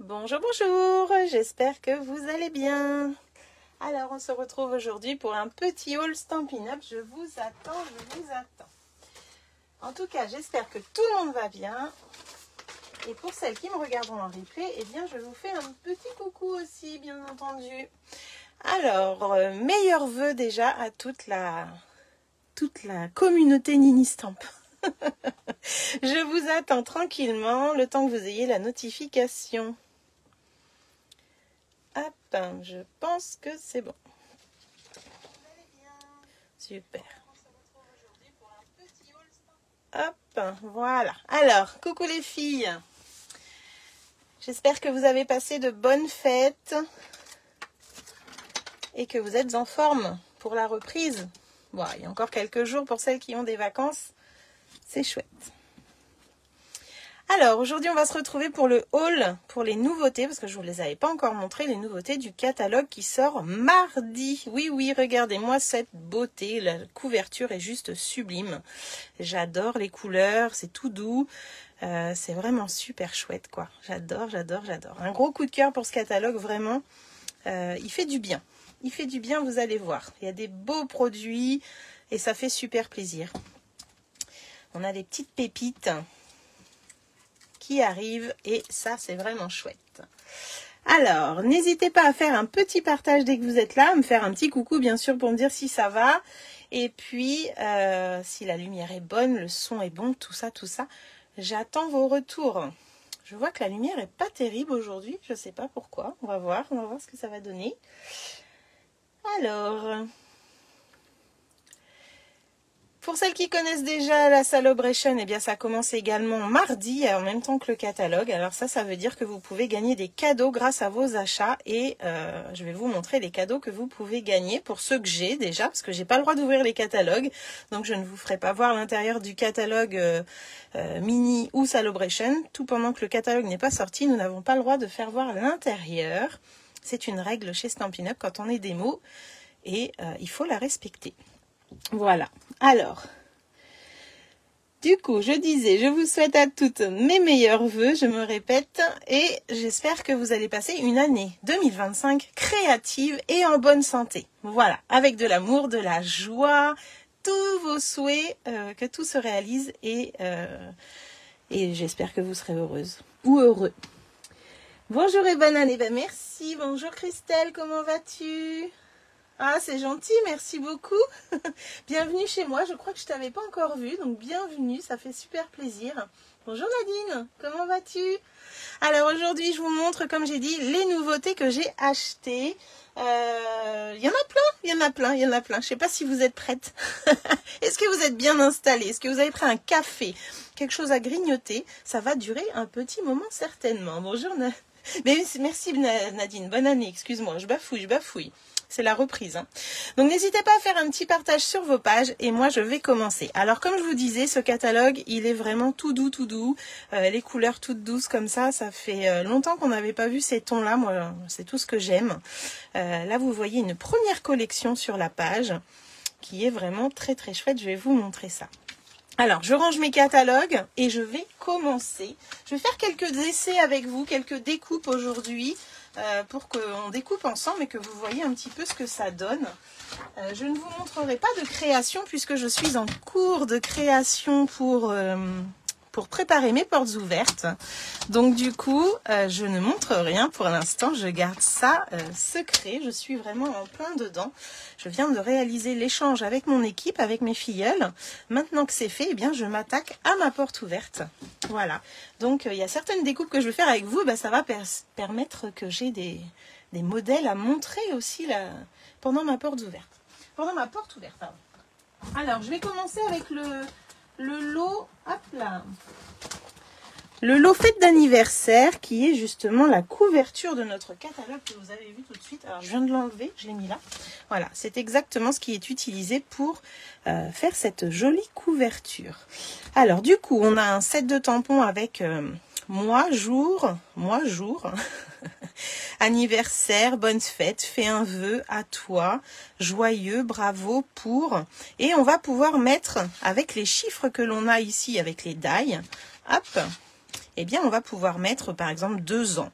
Bonjour, bonjour, j'espère que vous allez bien. Alors, on se retrouve aujourd'hui pour un petit haul Stampin' Up. Je vous attends. En tout cas, j'espère que tout le monde va bien. Et pour celles qui me regarderont en replay, eh bien, je vous fais un petit coucou aussi, bien entendu. Alors, meilleurs vœux déjà à toute la communauté Nini Stamp. Je vous attends tranquillement, le temps que vous ayez la notification. Hop, je pense que c'est bon. Super. Hop, voilà. Alors, coucou les filles. J'espère que vous avez passé de bonnes fêtes et que vous êtes en forme pour la reprise. Bon, il y a encore quelques jours pour celles qui ont des vacances. C'est chouette. Alors, aujourd'hui, on va se retrouver pour le haul, pour les nouveautés, parce que je ne vous les avais pas encore montré, les nouveautés du catalogue qui sort mardi. Oui, regardez-moi cette beauté, la couverture est juste sublime. J'adore les couleurs, c'est tout doux, c'est vraiment super chouette, quoi. J'adore. Un gros coup de cœur pour ce catalogue, vraiment, il fait du bien. Il fait du bien, vous allez voir. Il y a des beaux produits et ça fait super plaisir. On a des petites pépites qui arrive et ça c'est vraiment chouette. Alors n'hésitez pas à faire un petit partage dès que vous êtes là, à me faire un petit coucou bien sûr pour me dire si ça va et puis si la lumière est bonne, le son est bon, tout ça, j'attends vos retours. Je vois que la lumière est pas terrible aujourd'hui, je sais pas pourquoi, on va voir ce que ça va donner. Alors, pour celles qui connaissent déjà la Celebration, eh bien ça commence également mardi, en même temps que le catalogue. Alors ça veut dire que vous pouvez gagner des cadeaux grâce à vos achats. Et je vais vous montrer les cadeaux que vous pouvez gagner pour ceux que j'ai déjà, parce que j'ai pas le droit d'ouvrir les catalogues. Donc je ne vous ferai pas voir l'intérieur du catalogue mini ou Celebration. Tout pendant que le catalogue n'est pas sorti, nous n'avons pas le droit de faire voir l'intérieur. C'est une règle chez Stampin' Up quand on est démo et il faut la respecter. Voilà, alors, du coup, je disais, je vous souhaite à toutes mes meilleurs vœux, je me répète, et j'espère que vous allez passer une année 2025 créative et en bonne santé. Voilà, avec de l'amour, de la joie, tous vos souhaits, que tout se réalise et j'espère que vous serez heureuse ou heureux. Bonjour et bonne année, ben merci, bonjour Christelle, comment vas-tu ? Ah, c'est gentil, merci beaucoup. Bienvenue chez moi, je crois que je t'avais pas encore vu, donc bienvenue, ça fait super plaisir. Bonjour Nadine, comment vas-tu? Alors aujourd'hui, je vous montre, comme j'ai dit, les nouveautés que j'ai achetées. Il y en a plein. Je sais pas si vous êtes prêtes. Est-ce que vous êtes bien installés? Est-ce que vous avez pris un café? Quelque chose à grignoter? Ça va durer un petit moment certainement. Bonjour merci Nadine, bonne année, excuse-moi, je bafouille. C'est la reprise. Hein. Donc n'hésitez pas à faire un petit partage sur vos pages et moi je vais commencer. Alors comme je vous disais, ce catalogue, il est vraiment tout doux. Les couleurs toutes douces comme ça fait longtemps qu'on n'avait pas vu ces tons-là. Moi, c'est tout ce que j'aime. Là, vous voyez une première collection sur la page qui est vraiment très chouette. Je vais vous montrer ça. Alors, je range mes catalogues et je vais commencer. Je vais faire quelques essais avec vous, quelques découpes aujourd'hui. Pour qu'on découpe ensemble et que vous voyez un petit peu ce que ça donne. Je ne vous montrerai pas de création puisque je suis en cours de création pour préparer mes portes ouvertes. Donc du coup, je ne montre rien pour l'instant, je garde ça secret. Je suis vraiment en plein dedans. Je viens de réaliser l'échange avec mon équipe, avec mes filleuls. Maintenant que c'est fait, eh bien, je m'attaque à ma porte ouverte. Voilà. Donc, il y a certaines découpes que je vais faire avec vous. Ça va permettre que j'ai des modèles à montrer aussi là, pendant ma porte ouverte. Pardon. Alors, je vais commencer avec le lot, hop là. Le lot fête d'anniversaire qui est justement la couverture de notre catalogue que vous avez vu tout de suite. Alors je viens de l'enlever, je l'ai mis là. Voilà, c'est exactement ce qui est utilisé pour faire cette jolie couverture. Alors du coup, on a un set de tampons avec mois, jour, anniversaire, bonne fête, fais un vœu à toi, joyeux, bravo, pour. Et on va pouvoir mettre, avec les chiffres que l'on a ici, avec les die, hop, eh bien on va pouvoir mettre par exemple 2 ans.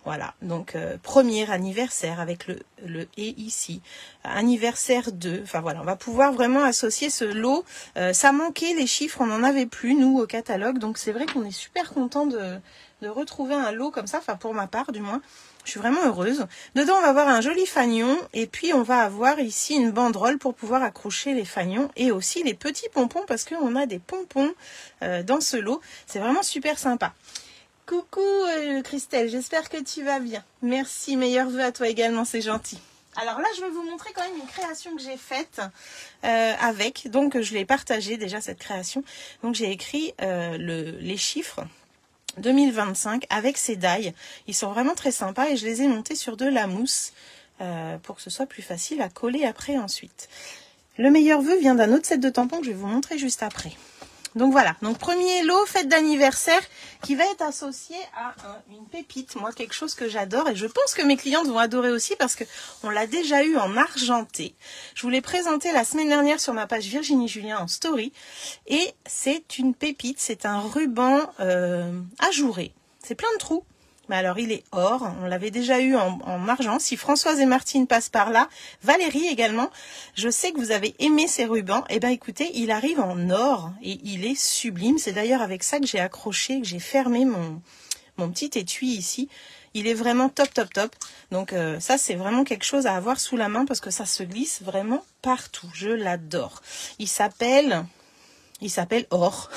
Voilà, donc premier anniversaire avec le « et » ici, anniversaire 2, enfin voilà, on va pouvoir vraiment associer ce lot. Ça manquait, les chiffres, on n'en avait plus, nous, au catalogue, donc c'est vrai qu'on est super content de retrouver un lot comme ça, enfin pour ma part du moins. Je suis vraiment heureuse. Dedans, on va avoir un joli fanion et puis on va avoir ici une banderole pour pouvoir accrocher les fanions et aussi les petits pompons parce qu'on a des pompons dans ce lot. C'est vraiment super sympa. Coucou Christelle, j'espère que tu vas bien. Merci, meilleurs vœux à toi également, c'est gentil. Alors là, je vais vous montrer quand même une création que j'ai faite avec. Donc, je l'ai partagée déjà cette création. Donc, j'ai écrit les chiffres 2025 avec ces die. Ils sont vraiment très sympas et je les ai montés sur de la mousse pour que ce soit plus facile à coller après ensuite. Le meilleur vœu vient d'un autre set de tampons que je vais vous montrer juste après. Donc voilà, donc premier lot, fête d'anniversaire qui va être associé à une pépite, moi quelque chose que j'adore et je pense que mes clientes vont adorer aussi parce que on l'a déjà eu en argenté. Je vous l'ai présenté la semaine dernière sur ma page Virginie Julien en story et c'est une pépite, c'est un ruban ajouré, c'est plein de trous. Mais alors il est or, on l'avait déjà eu en argent. Si Françoise et Martine passent par là, Valérie également, je sais que vous avez aimé ces rubans. Eh bien écoutez, il arrive en or et il est sublime. C'est d'ailleurs avec ça que j'ai accroché, que j'ai fermé mon petit étui ici. Il est vraiment top, top, top. Donc ça c'est vraiment quelque chose à avoir sous la main parce que ça se glisse vraiment partout. Je l'adore. Il s'appelle Or.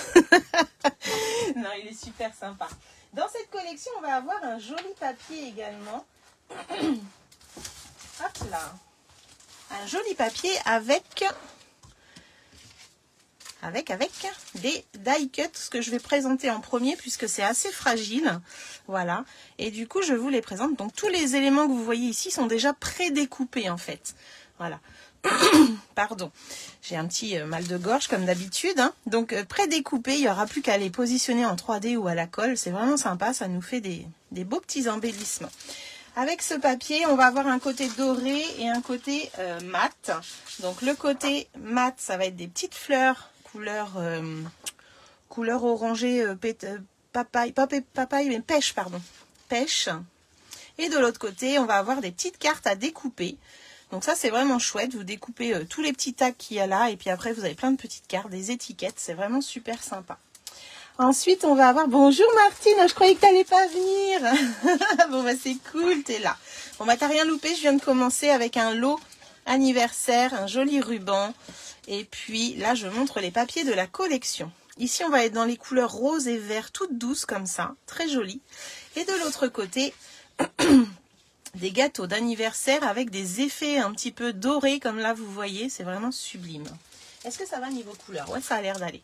Non, il est super sympa. Dans cette collection, on va avoir un joli papier également. Hop là. Un joli papier avec des die cuts, ce que je vais présenter en premier puisque c'est assez fragile. Voilà. Et du coup, je vous les présente. Donc, tous les éléments que vous voyez ici sont déjà pré-découpés en fait. Voilà. Pardon, j'ai un petit mal de gorge comme d'habitude. Hein. Donc pré-découpé, il n'y aura plus qu'à les positionner en 3D ou à la colle. C'est vraiment sympa, ça nous fait des beaux petits embellissements. Avec ce papier, on va avoir un côté doré et un côté mat. Donc le côté mat, ça va être des petites fleurs couleur orangée, papaye, mais pêche, pardon. Pêche. Et de l'autre côté, on va avoir des petites cartes à découper. Donc ça, c'est vraiment chouette. Vous découpez tous les petits tags qu'il y a là. Et puis après, vous avez plein de petites cartes, des étiquettes. C'est vraiment super sympa. Ensuite, on va avoir... Bonjour Martine, je croyais que tu n'allais pas venir. Bon, bah c'est cool, tu es là. Bon, bah t'as rien loupé. Je viens de commencer avec un lot anniversaire, un joli ruban. Et puis là, je montre les papiers de la collection. Ici, on va être dans les couleurs rose et vert, toutes douces comme ça. Très jolies. Et de l'autre côté... des gâteaux d'anniversaire avec des effets un petit peu dorés comme là vous voyez, c'est vraiment sublime. Est-ce que ça va niveau couleur? Ouais, ça a l'air d'aller.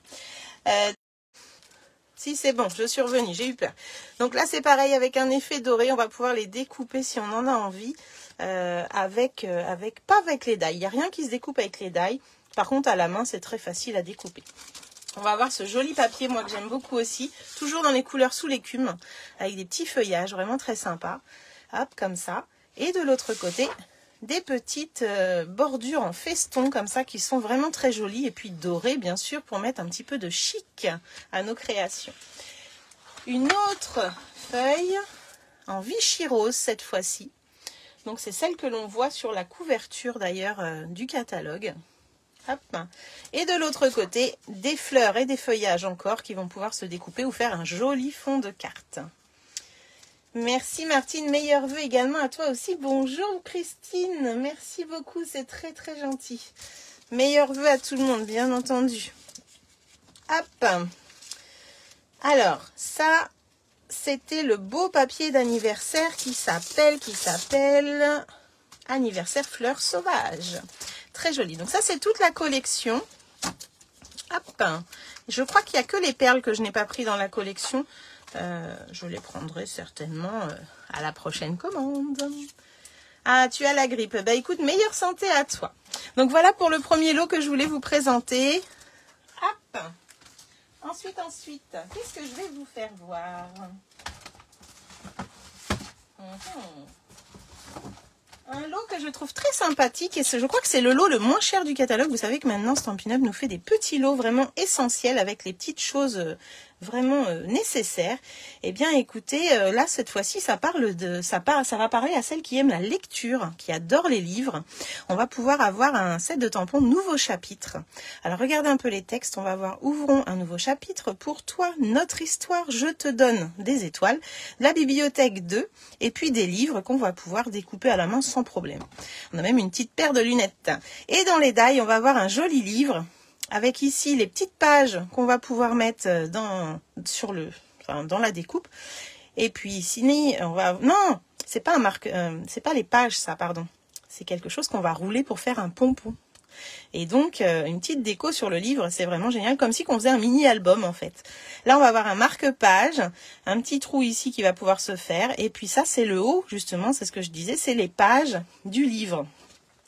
Si c'est bon, je suis revenue, j'ai eu peur. Donc là c'est pareil avec un effet doré, on va pouvoir les découper si on en a envie, pas avec les die. Il n'y a rien qui se découpe avec les die. Par contre à la main c'est très facile à découper. On va avoir ce joli papier, moi que j'aime beaucoup aussi, toujours dans les couleurs sous l'écume, avec des petits feuillages, vraiment très sympa. Hop, comme ça. Et de l'autre côté, des petites bordures en feston comme ça qui sont vraiment très jolies. Et puis dorées, bien sûr, pour mettre un petit peu de chic à nos créations. Une autre feuille en Vichy rose cette fois-ci. Donc c'est celle que l'on voit sur la couverture d'ailleurs du catalogue. Hop. Et de l'autre côté, des fleurs et des feuillages encore qui vont pouvoir se découper ou faire un joli fond de carte. Merci Martine, meilleurs vœux également à toi aussi. Bonjour Christine, merci beaucoup, c'est très très gentil. Meilleurs vœux à tout le monde, bien entendu. Hop. Alors, ça, c'était le beau papier d'anniversaire qui s'appelle Anniversaire Fleurs Sauvages. Très joli. Donc ça, c'est toute la collection. Hop. Je crois qu'il n'y a que les perles que je n'ai pas pris dans la collection. Je les prendrai certainement à la prochaine commande. Ah, tu as la grippe. Bah écoute, meilleure santé à toi. Donc voilà pour le premier lot que je voulais vous présenter. Hop. Ensuite, qu'est-ce que je vais vous faire voir? Un lot que je trouve très sympathique et je crois que c'est le lot le moins cher du catalogue. Vous savez que maintenant Stampin' Up nous fait des petits lots vraiment essentiels avec les petites choses vraiment nécessaire, eh bien écoutez, là cette fois-ci ça va parler à celles qui aiment la lecture, qui adorent les livres. On va pouvoir avoir un set de tampons nouveau chapitre. Alors regardez un peu les textes, on va voir ouvrons un nouveau chapitre pour toi, notre histoire, je te donne des étoiles, la bibliothèque 2 et puis des livres qu'on va pouvoir découper à la main sans problème. On a même une petite paire de lunettes. Et dans les die, on va avoir un joli livre avec ici les petites pages qu'on va pouvoir mettre dans la découpe. Et puis ici, on va... Non, c'est pas c'est pas les pages ça, pardon. C'est quelque chose qu'on va rouler pour faire un pompon. Et donc, une petite déco sur le livre, c'est vraiment génial, comme si on faisait un mini-album en fait. Là, on va avoir un marque-page, un petit trou ici qui va pouvoir se faire. Et puis ça, c'est le haut, justement, c'est ce que je disais, c'est les pages du livre.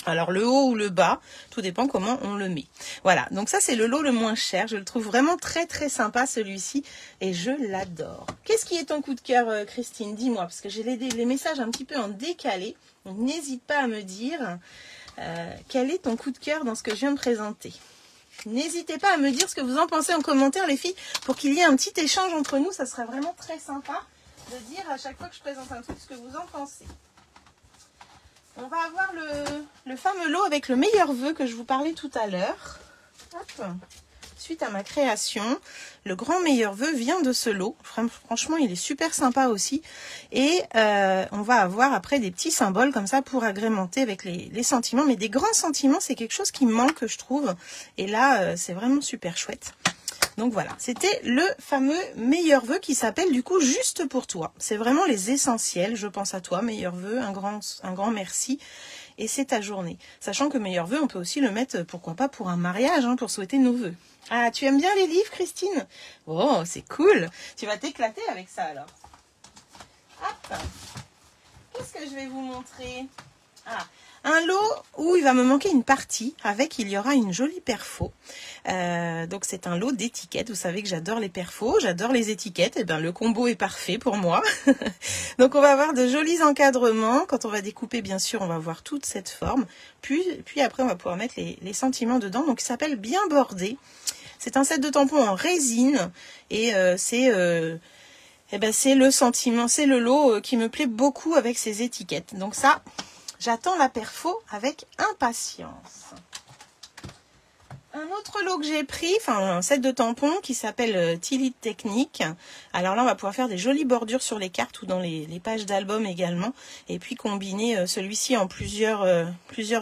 Alors le haut ou le bas, tout dépend comment on le met. Voilà, donc ça c'est le lot le moins cher. Je le trouve vraiment très très sympa celui-ci et je l'adore. Qu'est-ce qui est ton coup de cœur Christine? Dis-moi, parce que j'ai les messages un petit peu en décalé. Donc n'hésite pas à me dire quel est ton coup de cœur dans ce que je viens de présenter. N'hésitez pas à me dire ce que vous en pensez en commentaire les filles, pour qu'il y ait un petit échange entre nous. Ça serait vraiment très sympa de dire à chaque fois que je présente un truc ce que vous en pensez. On va avoir le fameux lot avec le meilleur vœu que je vous parlais tout à l'heure. Suite à ma création, le grand meilleur vœu vient de ce lot. Franchement, il est super sympa aussi. Et on va avoir après des petits symboles comme ça pour agrémenter avec les sentiments. Mais des grands sentiments, c'est quelque chose qui me manque, je trouve. Et là, c'est vraiment super chouette. Donc voilà, c'était le fameux meilleur vœu qui s'appelle du coup juste pour toi. C'est vraiment les essentiels, je pense à toi, meilleur vœu, un grand merci. Et c'est ta journée. Sachant que meilleur vœu, on peut aussi le mettre, pourquoi pas, pour un mariage, hein, pour souhaiter nos vœux. Ah, tu aimes bien les livres, Christine? Oh, c'est cool. Tu vas t'éclater avec ça alors. Hop. Qu'est-ce que je vais vous montrer? Ah, un lot où il va me manquer une partie, il y aura une jolie perfo. Donc c'est un lot d'étiquettes. Vous savez que j'adore les perfos, j'adore les étiquettes. Et bien le combo est parfait pour moi. Donc on va avoir de jolis encadrements. Quand on va découper, bien sûr, on va voir toute cette forme. Puis après, on va pouvoir mettre les sentiments dedans. Donc il s'appelle Bien bordé. C'est un set de tampons en résine. Et c'est le sentiment, c'est le lot qui me plaît beaucoup avec ces étiquettes. Donc ça... J'attends la perfo avec impatience. Un autre lot que j'ai pris, un set de tampons qui s'appelle Tilly Technique. Alors là, on va pouvoir faire des jolies bordures sur les cartes ou dans les pages d'album également. Et puis combiner celui-ci en plusieurs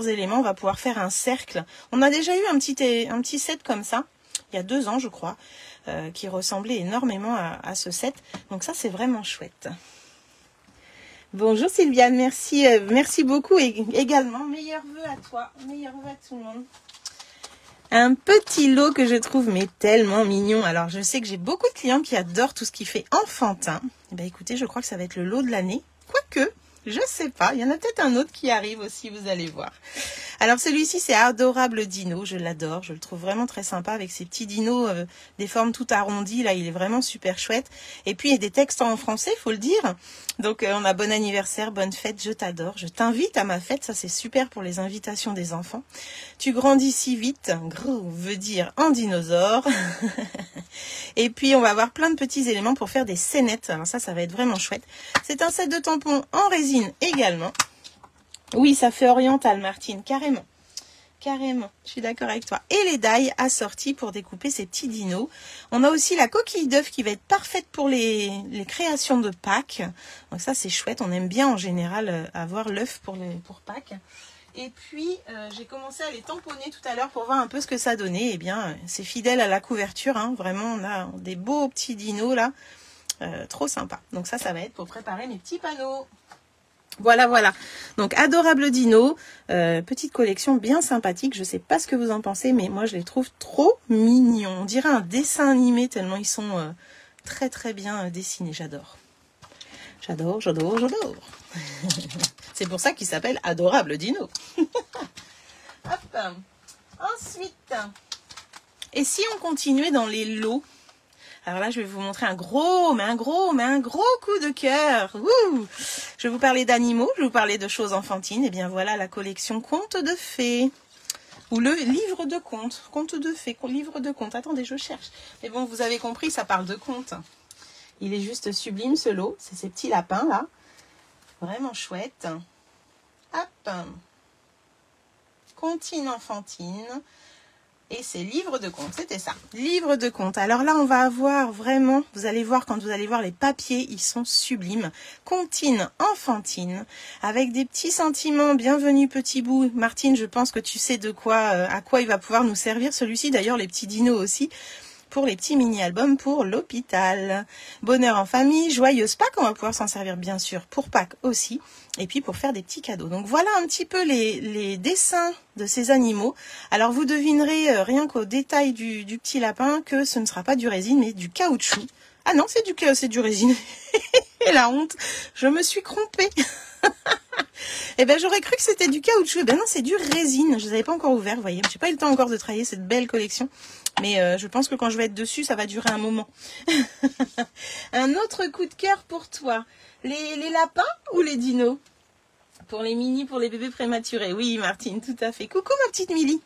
éléments. On va pouvoir faire un cercle. On a déjà eu un petit set comme ça, il y a 2 ans je crois, qui ressemblait énormément à ce set. Donc ça, c'est vraiment chouette. Bonjour Sylviane, merci beaucoup et également meilleurs vœux à toi, meilleurs vœux à tout le monde. Un petit lot que je trouve mais tellement mignon. Alors je sais que j'ai beaucoup de clients qui adorent tout ce qui fait enfantin. Eh bien écoutez, je crois que ça va être le lot de l'année. Quoique, je sais pas, il y en a peut-être un autre qui arrive aussi, vous allez voir. Alors celui-ci c'est Adorable Dino, je l'adore, je le trouve vraiment très sympa avec ces petits dinos, des formes tout arrondies, là il est vraiment super chouette. Et puis il y a des textes en français, il faut le dire. Donc on a bon anniversaire, bonne fête, je t'adore, je t'invite à ma fête, ça c'est super pour les invitations des enfants. Tu grandis si vite, gros veut dire en dinosaure. Et puis on va avoir plein de petits éléments pour faire des scénettes, alors ça va être vraiment chouette. C'est un set de tampons en résine également. Oui, ça fait oriental, Martine, carrément. Carrément, je suis d'accord avec toi. Et les die assortis pour découper ces petits dinos. On a aussi la coquille d'œuf qui va être parfaite pour les créations de Pâques. Donc ça, c'est chouette. On aime bien en général avoir l'œuf pour Pâques. Et puis, j'ai commencé à les tamponner tout à l'heure pour voir un peu ce que ça donnait. Eh bien, c'est fidèle à la couverture. Hein. Vraiment, on a des beaux petits dinos là. Trop sympa. Donc ça va être pour préparer mes petits panneaux. Voilà. Donc, Adorable Dino, petite collection bien sympathique. Je sais pas ce que vous en pensez, mais moi, je les trouve trop mignons. On dirait un dessin animé tellement ils sont très, très bien dessinés. J'adore. J'adore. C'est pour ça qu'il s'appelle Adorable Dino. Hop. Ensuite, et si on continuait dans les lots? Alors là, je vais vous montrer un gros coup de cœur. Ouh, je vais vous parler d'animaux, je vais vous parler de choses enfantines. Et bien voilà la collection Contes de Fées. ou le livre de contes, conte de fées, livre de contes. Attendez, je cherche. Mais bon, vous avez compris, ça parle de contes. Il est juste sublime ce lot, c'est ces petits lapins là, vraiment chouette. Hop, comptine enfantine. Et c'est livre de contes, c'était ça. Livre de contes. Alors là, on va avoir vraiment, vous allez voir, quand vous allez voir les papiers, ils sont sublimes. Comptine enfantine, avec des petits sentiments. Bienvenue petit bout. Martine, je pense que tu sais de quoi, à quoi il va pouvoir nous servir celui-ci. D'ailleurs, les petits dinos aussi. Pour les petits mini-albums pour l'hôpital. Bonheur en famille, joyeuse Pâques, on va pouvoir s'en servir bien sûr pour Pâques aussi, et puis pour faire des petits cadeaux. Donc voilà un petit peu les dessins de ces animaux. Alors vous devinerez rien qu'au détail du petit lapin que ce ne sera pas du résine mais du caoutchouc. Ah non, c'est du résine. Et la honte, je me suis trompée. Eh ben j'aurais cru que c'était du caoutchouc. Eh ben non, c'est du résine. Je ne les avais pas encore ouverts, vous voyez. J'ai pas eu le temps encore de travailler cette belle collection. Mais je pense que quand je vais être dessus, ça va durer un moment. Un autre coup de cœur pour toi. Les lapins ou les dinos? Pour les mini, pour les bébés prématurés. Oui, Martine, tout à fait. Coucou ma petite Milly.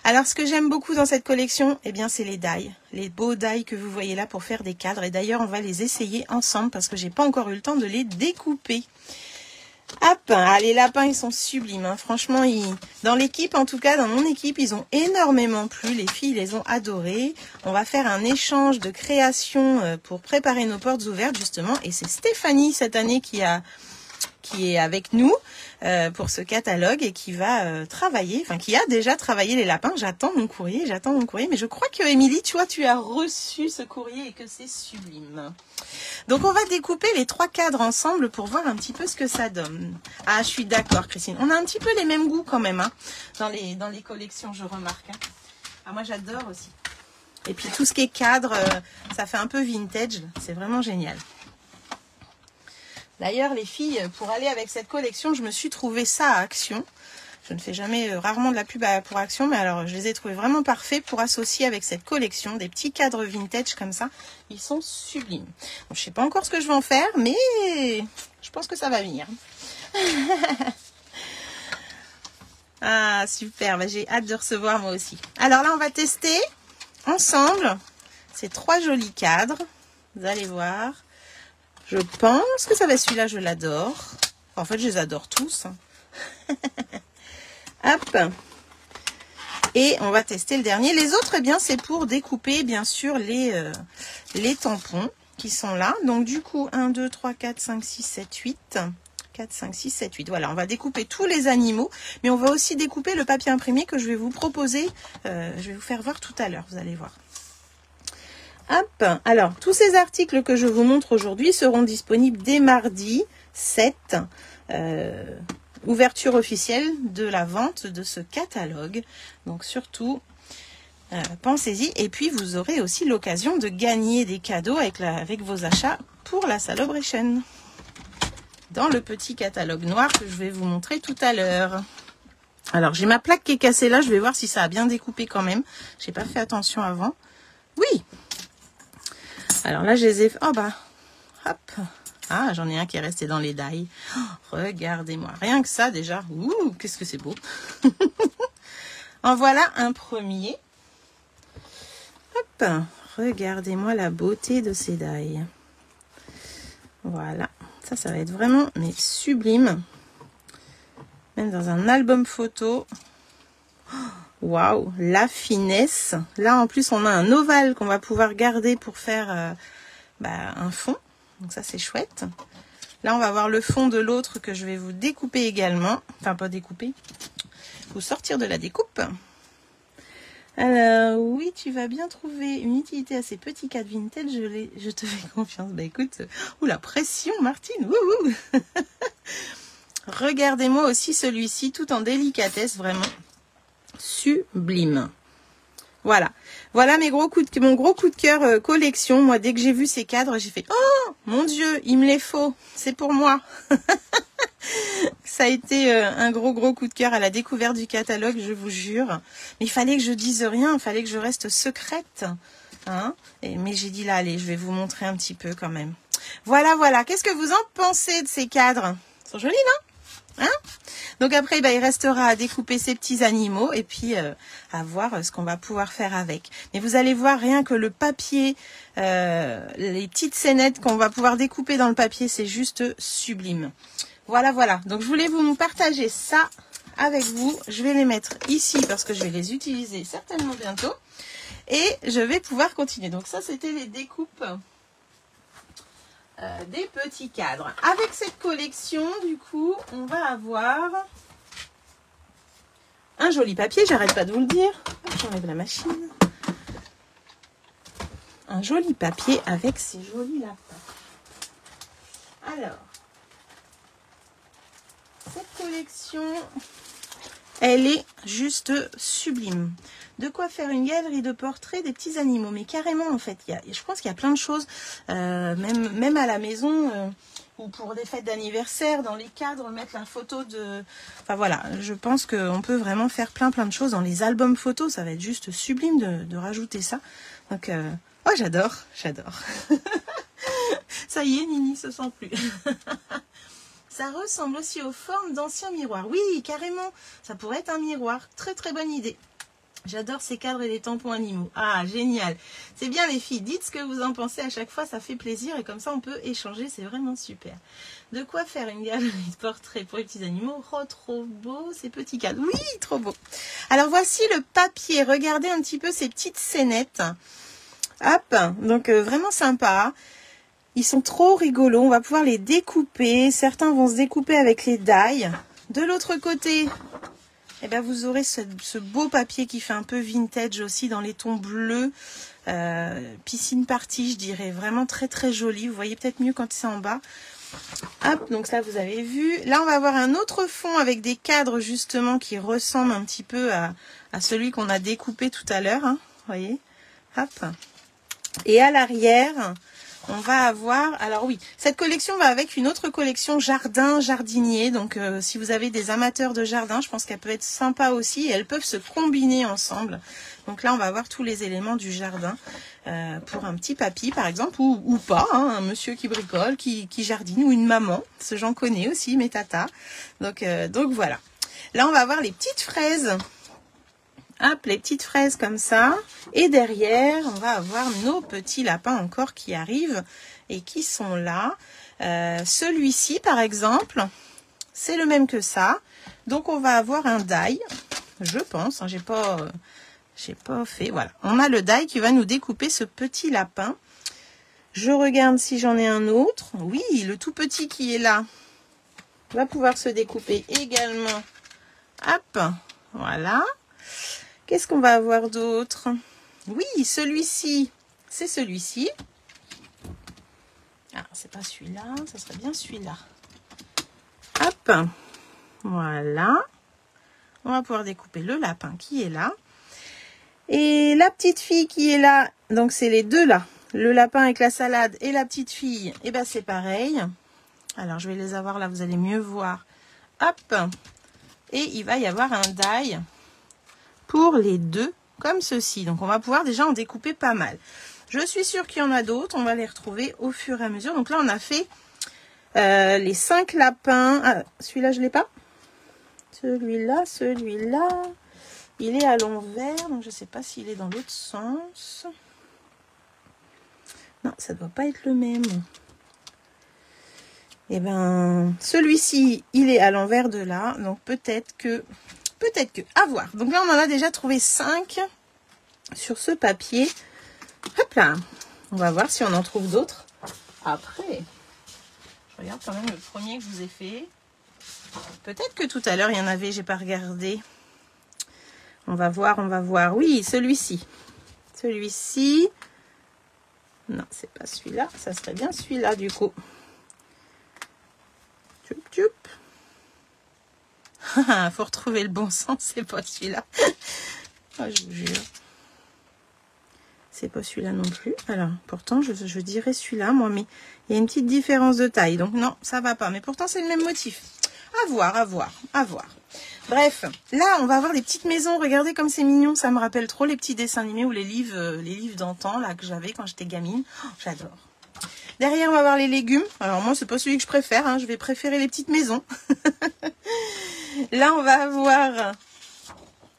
Alors, ce que j'aime beaucoup dans cette collection, eh bien, c'est les die. Les beaux die que vous voyez là pour faire des cadres. Et d'ailleurs, on va les essayer ensemble parce que j'ai pas encore eu le temps de les découper. Hop, ah, les lapins, ils sont sublimes. Hein. Franchement, dans l'équipe, en tout cas, dans mon équipe, ils ont énormément plu. Les filles les ont adorés. On va faire un échange de créations pour préparer nos portes ouvertes, justement. Et c'est Stéphanie, cette année, qui est avec nous pour ce catalogue et qui va travailler, enfin qui a déjà travaillé les lapins. J'attends mon courrier, mais je crois que Émilie, tu vois, tu as reçu ce courrier et que c'est sublime. Donc on va découper les 3 cadres ensemble pour voir un petit peu ce que ça donne. Ah, je suis d'accord, Christine. On a un petit peu les mêmes goûts quand même, hein, dans les collections, je remarque. Hein. Ah, moi j'adore aussi. Et puis tout ce qui est cadre, ça fait un peu vintage, c'est vraiment génial. D'ailleurs, les filles, pour aller avec cette collection, je me suis trouvé ça à Action. Je ne fais jamais, rarement de la pub pour Action, mais alors je les ai trouvés vraiment parfaits pour associer avec cette collection. Des petits cadres vintage comme ça, ils sont sublimes. Bon, je ne sais pas encore ce que je vais en faire, mais je pense que ça va venir. Ah, super, bah, j'ai hâte de recevoir moi aussi. Alors là, on va tester ensemble ces 3 jolis cadres. Vous allez voir. Je pense que ça va être celui-là, je l'adore. En fait, je les adore tous. Hop. Et on va tester le dernier. Les autres, eh bien, c'est pour découper, bien sûr, les tampons qui sont là. Donc, du coup, 1, 2, 3, 4, 5, 6, 7, 8. 4, 5, 6, 7, 8. Voilà, on va découper tous les animaux. Mais on va aussi découper le papier imprimé que je vais vous proposer. Je vais vous faire voir tout à l'heure, vous allez voir. Hop, alors tous ces articles que je vous montre aujourd'hui seront disponibles dès mardi 7, ouverture officielle de la vente de ce catalogue. Donc surtout, pensez-y. Et puis vous aurez aussi l'occasion de gagner des cadeaux avec vos achats pour la Celebration. Dans le petit catalogue noir que je vais vous montrer tout à l'heure. Alors j'ai ma plaque qui est cassée là, je vais voir si ça a bien découpé quand même. J'ai pas fait attention avant. Oui! Alors là, je les ai... Oh bah, hop. Ah, j'en ai un qui est resté dans les die. Oh, regardez-moi. Rien que ça, déjà. Ouh, qu'est-ce que c'est beau. En voilà un premier. Hop. Regardez-moi la beauté de ces die. Voilà. Ça va être vraiment mais sublime. Même dans un album photo. Waouh, la finesse. Là, en plus, on a un ovale qu'on va pouvoir garder pour faire un fond. Donc ça, c'est chouette. Là, on va voir le fond de l'autre que je vais vous découper également. Enfin, pas découper. Vous sortir de la découpe. Alors, oui, tu vas bien trouver une utilité à ces petits cadres vintage. Je te fais confiance. Bah écoute, la pression, Martine. Wouhou. Regardez-moi aussi celui-ci, tout en délicatesse, vraiment. Sublime. Voilà mon gros coup de cœur collection. Moi, dès que j'ai vu ces cadres, j'ai fait oh mon Dieu, il me les faut, c'est pour moi. Ça a été un gros coup de cœur à la découverte du catalogue, je vous jure. Mais il fallait que je dise rien, il fallait que je reste secrète, hein. Mais j'ai dit là, allez, je vais vous montrer un petit peu quand même. Voilà. Qu'est-ce que vous en pensez de ces cadres? Ils sont jolis, non? Hein? Donc après, il restera à découper ces petits animaux et puis à voir ce qu'on va pouvoir faire avec. Mais vous allez voir, rien que le papier, les petites scénettes qu'on va pouvoir découper dans le papier, c'est juste sublime. Voilà, voilà. Donc je voulais vous partager ça avec vous. Je vais les mettre ici parce que je vais les utiliser certainement bientôt. Et je vais pouvoir continuer. Donc ça, c'était les découpes des petits cadres. Avec cette collection, du coup, on va avoir un joli papier. J'arrête pas de vous le dire. J'enlève la machine. Un joli papier avec ces jolis lapins. Alors, cette collection, elle est juste sublime. De quoi faire une galerie de portraits des petits animaux. Mais carrément, en fait, je pense qu'il y a plein de choses, même à la maison, ou pour des fêtes d'anniversaire, dans les cadres, mettre la photo de... Enfin voilà, je pense qu'on peut vraiment faire plein de choses. Dans les albums photos, ça va être juste sublime de rajouter ça. Donc, oh, j'adore. Ça y est, Nini se sent plus. Ça ressemble aussi aux formes d'anciens miroirs. Oui, carrément, ça pourrait être un miroir. Très bonne idée. J'adore ces cadres et les tampons animaux. Ah, génial. C'est bien les filles, dites ce que vous en pensez à chaque fois, ça fait plaisir et comme ça on peut échanger, c'est vraiment super. De quoi faire une galerie de portraits pour les petits animaux. Oh, trop beau ces petits cadres. Oui, trop beau. Alors voici le papier, regardez un petit peu ces petites scénettes. Hop, donc vraiment sympa. Ils sont trop rigolos, on va pouvoir les découper. Certains vont se découper avec les die. De l'autre côté... Eh bien, vous aurez ce beau papier qui fait un peu vintage aussi dans les tons bleus. Piscine party, je dirais. Vraiment très joli. Vous voyez peut-être mieux quand c'est en bas. Hop, donc ça, vous avez vu. Là, on va avoir un autre fond avec des cadres justement qui ressemblent un petit peu à celui qu'on a découpé tout à l'heure. Hein, vous voyez. Hop. Et à l'arrière... on va avoir, alors oui, cette collection va avec une autre collection jardin, jardinier. Donc, si vous avez des amateurs de jardin, je pense qu'elle peut être sympa aussi. Et elles peuvent se combiner ensemble. Donc là, on va avoir tous les éléments du jardin pour un petit papy, par exemple, ou pas, hein, un monsieur qui bricole, qui jardine, ou une maman. Ce j'en connais aussi, mes tatas. Donc voilà. Là, on va avoir les petites fraises. Hop, les petites fraises comme ça. Et derrière, on va avoir nos petits lapins encore qui arrivent et qui sont là. Celui-ci, par exemple, c'est le même que ça. Donc, on va avoir un die, je pense. Hein, j'ai pas fait. Voilà, on a le die qui va nous découper ce petit lapin. Je regarde si j'en ai un autre. Oui, le tout petit qui est là va pouvoir se découper également. Hop, voilà. Qu'est-ce qu'on va avoir d'autre? Oui, celui-ci, c'est celui-ci. Ah, c'est pas celui-là, ça serait bien celui-là. Hop, voilà. On va pouvoir découper le lapin qui est là. Et la petite fille qui est là, donc c'est les deux là. Le lapin avec la salade et la petite fille, et ben c'est pareil. Alors, je vais les avoir là, vous allez mieux voir. Hop, et il va y avoir un die pour les deux, comme ceci. Donc, on va pouvoir déjà en découper pas mal. Je suis sûre qu'il y en a d'autres. On va les retrouver au fur et à mesure. Donc là, on a fait les 5 lapins. Ah, celui-là, je ne l'ai pas. Celui-là. Il est à l'envers. Donc, je ne sais pas s'il est dans l'autre sens. Non, ça ne doit pas être le même. Eh bien, celui-ci, il est à l'envers de là. Donc, peut-être que, à voir. Donc là, on en a déjà trouvé 5 sur ce papier. Hop là. On va voir si on en trouve d'autres après. Je regarde quand même le premier que je vous ai fait. Peut-être que tout à l'heure, il y en avait, j'ai pas regardé. On va voir. Oui, celui-ci. Celui-ci. Non, c'est pas celui-là. Ça serait bien celui-là, du coup. Tchoup, tchoup. Faut retrouver le bon sens, c'est pas celui-là. Oh, je vous jure. C'est pas celui-là non plus. Alors, pourtant, je dirais celui-là, moi, mais il y a une petite différence de taille. Donc, non, ça va pas. Mais pourtant, c'est le même motif. À voir. Bref, là, on va avoir des petites maisons. Regardez comme c'est mignon. Ça me rappelle trop les petits dessins animés ou les livres d'antan, là, que j'avais quand j'étais gamine. Oh, j'adore. Derrière, on va voir les légumes. Alors moi, c'est pas celui que je préfère, hein. Je vais préférer les petites maisons. Là, on va avoir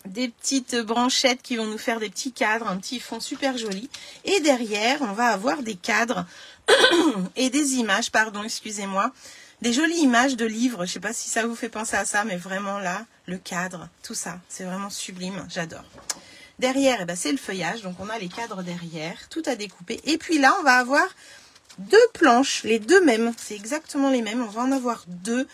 des petites branchettes qui vont nous faire des petits cadres, un petit fond super joli. Et derrière, on va avoir des cadres et des images, pardon, excusez-moi. Des jolies images de livres. Je sais pas si ça vous fait penser à ça, mais vraiment là, le cadre, tout ça, c'est vraiment sublime. J'adore. Derrière, eh ben, c'est le feuillage. Donc, on a les cadres derrière, tout à découper. Et puis là, on va avoir 2 planches, les 2 mêmes. C'est exactement les mêmes. On va en avoir 2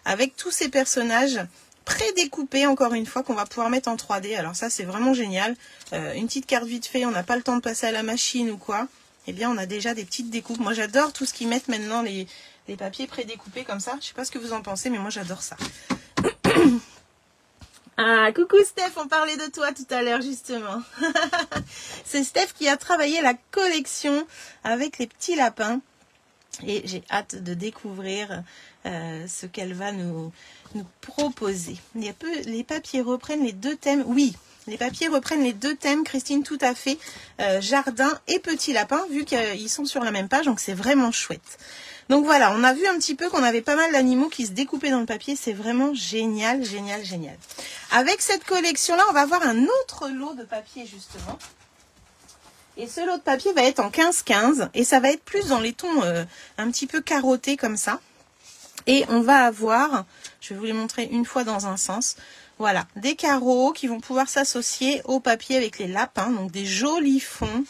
avec tous ces personnages pré-découpés, encore une fois, qu'on va pouvoir mettre en 3D. Alors ça, c'est vraiment génial. Une petite carte vite fait, on n'a pas le temps de passer à la machine ou quoi. Eh bien, on a déjà des petites découpes. Moi, j'adore tout ce qu'ils mettent maintenant, les papiers pré-découpés comme ça. Je sais pas ce que vous en pensez, mais moi, j'adore ça. Ah, coucou Steph, on parlait de toi tout à l'heure, justement. C'est Steph qui a travaillé la collection avec les petits lapins. Et j'ai hâte de découvrir ce qu'elle va nous proposer. Les papiers reprennent les 2 thèmes. Oui, les papiers reprennent les 2 thèmes, Christine, tout à fait. Jardin et petits lapins, vu qu'ils sont sur la même page, donc c'est vraiment chouette. Donc voilà, on a vu un petit peu qu'on avait pas mal d'animaux qui se découpaient dans le papier. C'est vraiment génial, génial, génial. Avec cette collection-là, on va avoir un autre lot de papier, justement. Et ce lot de papier va être en 15-15 et ça va être plus dans les tons un petit peu carottés comme ça. Et on va avoir, je vais vous les montrer une fois dans un sens, voilà, des carreaux qui vont pouvoir s'associer au papier avec les lapins, donc des jolis fonds.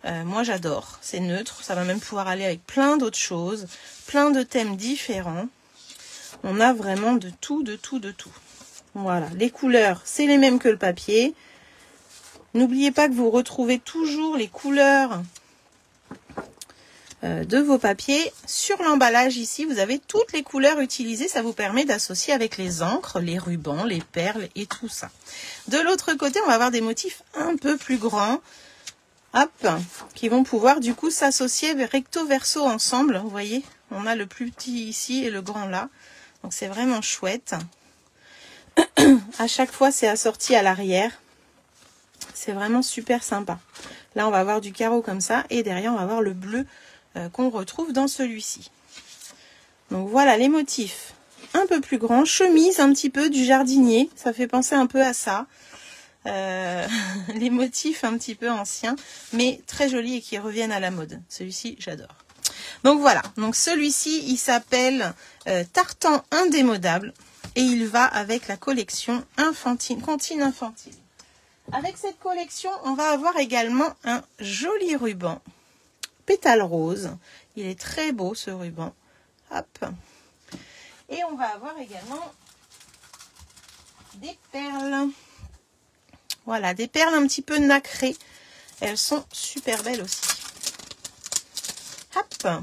Moi j'adore, c'est neutre, ça va même pouvoir aller avec plein d'autres choses, plein de thèmes différents. On a vraiment de tout, de tout, de tout. Voilà, les couleurs, c'est les mêmes que le papier. N'oubliez pas que vous retrouvez toujours les couleurs de vos papiers. Sur l'emballage ici, vous avez toutes les couleurs utilisées. Ça vous permet d'associer avec les encres, les rubans, les perles et tout ça. De l'autre côté, on va avoir des motifs un peu plus grands. Hop, qui vont pouvoir du coup s'associer recto verso ensemble. Vous voyez, on a le plus petit ici et le grand là. Donc c'est vraiment chouette. À chaque fois, c'est assorti à l'arrière. C'est vraiment super sympa. Là, on va avoir du carreau comme ça. Et derrière, on va avoir le bleu qu'on retrouve dans celui-ci. Donc voilà les motifs un peu plus grands. Chemise un petit peu du jardinier. Ça fait penser un peu à ça. Les motifs un petit peu anciens. Mais très jolis et qui reviennent à la mode. Celui-ci, j'adore. Donc voilà. Donc celui-ci, il s'appelle Tartan Indémodable. Et il va avec la collection infantile, comptine infantile. Avec cette collection, on va avoir également un joli ruban pétale rose. Il est très beau ce ruban. Hop. Et on va avoir également des perles. Voilà, des perles un petit peu nacrées. Elles sont super belles aussi. Hop.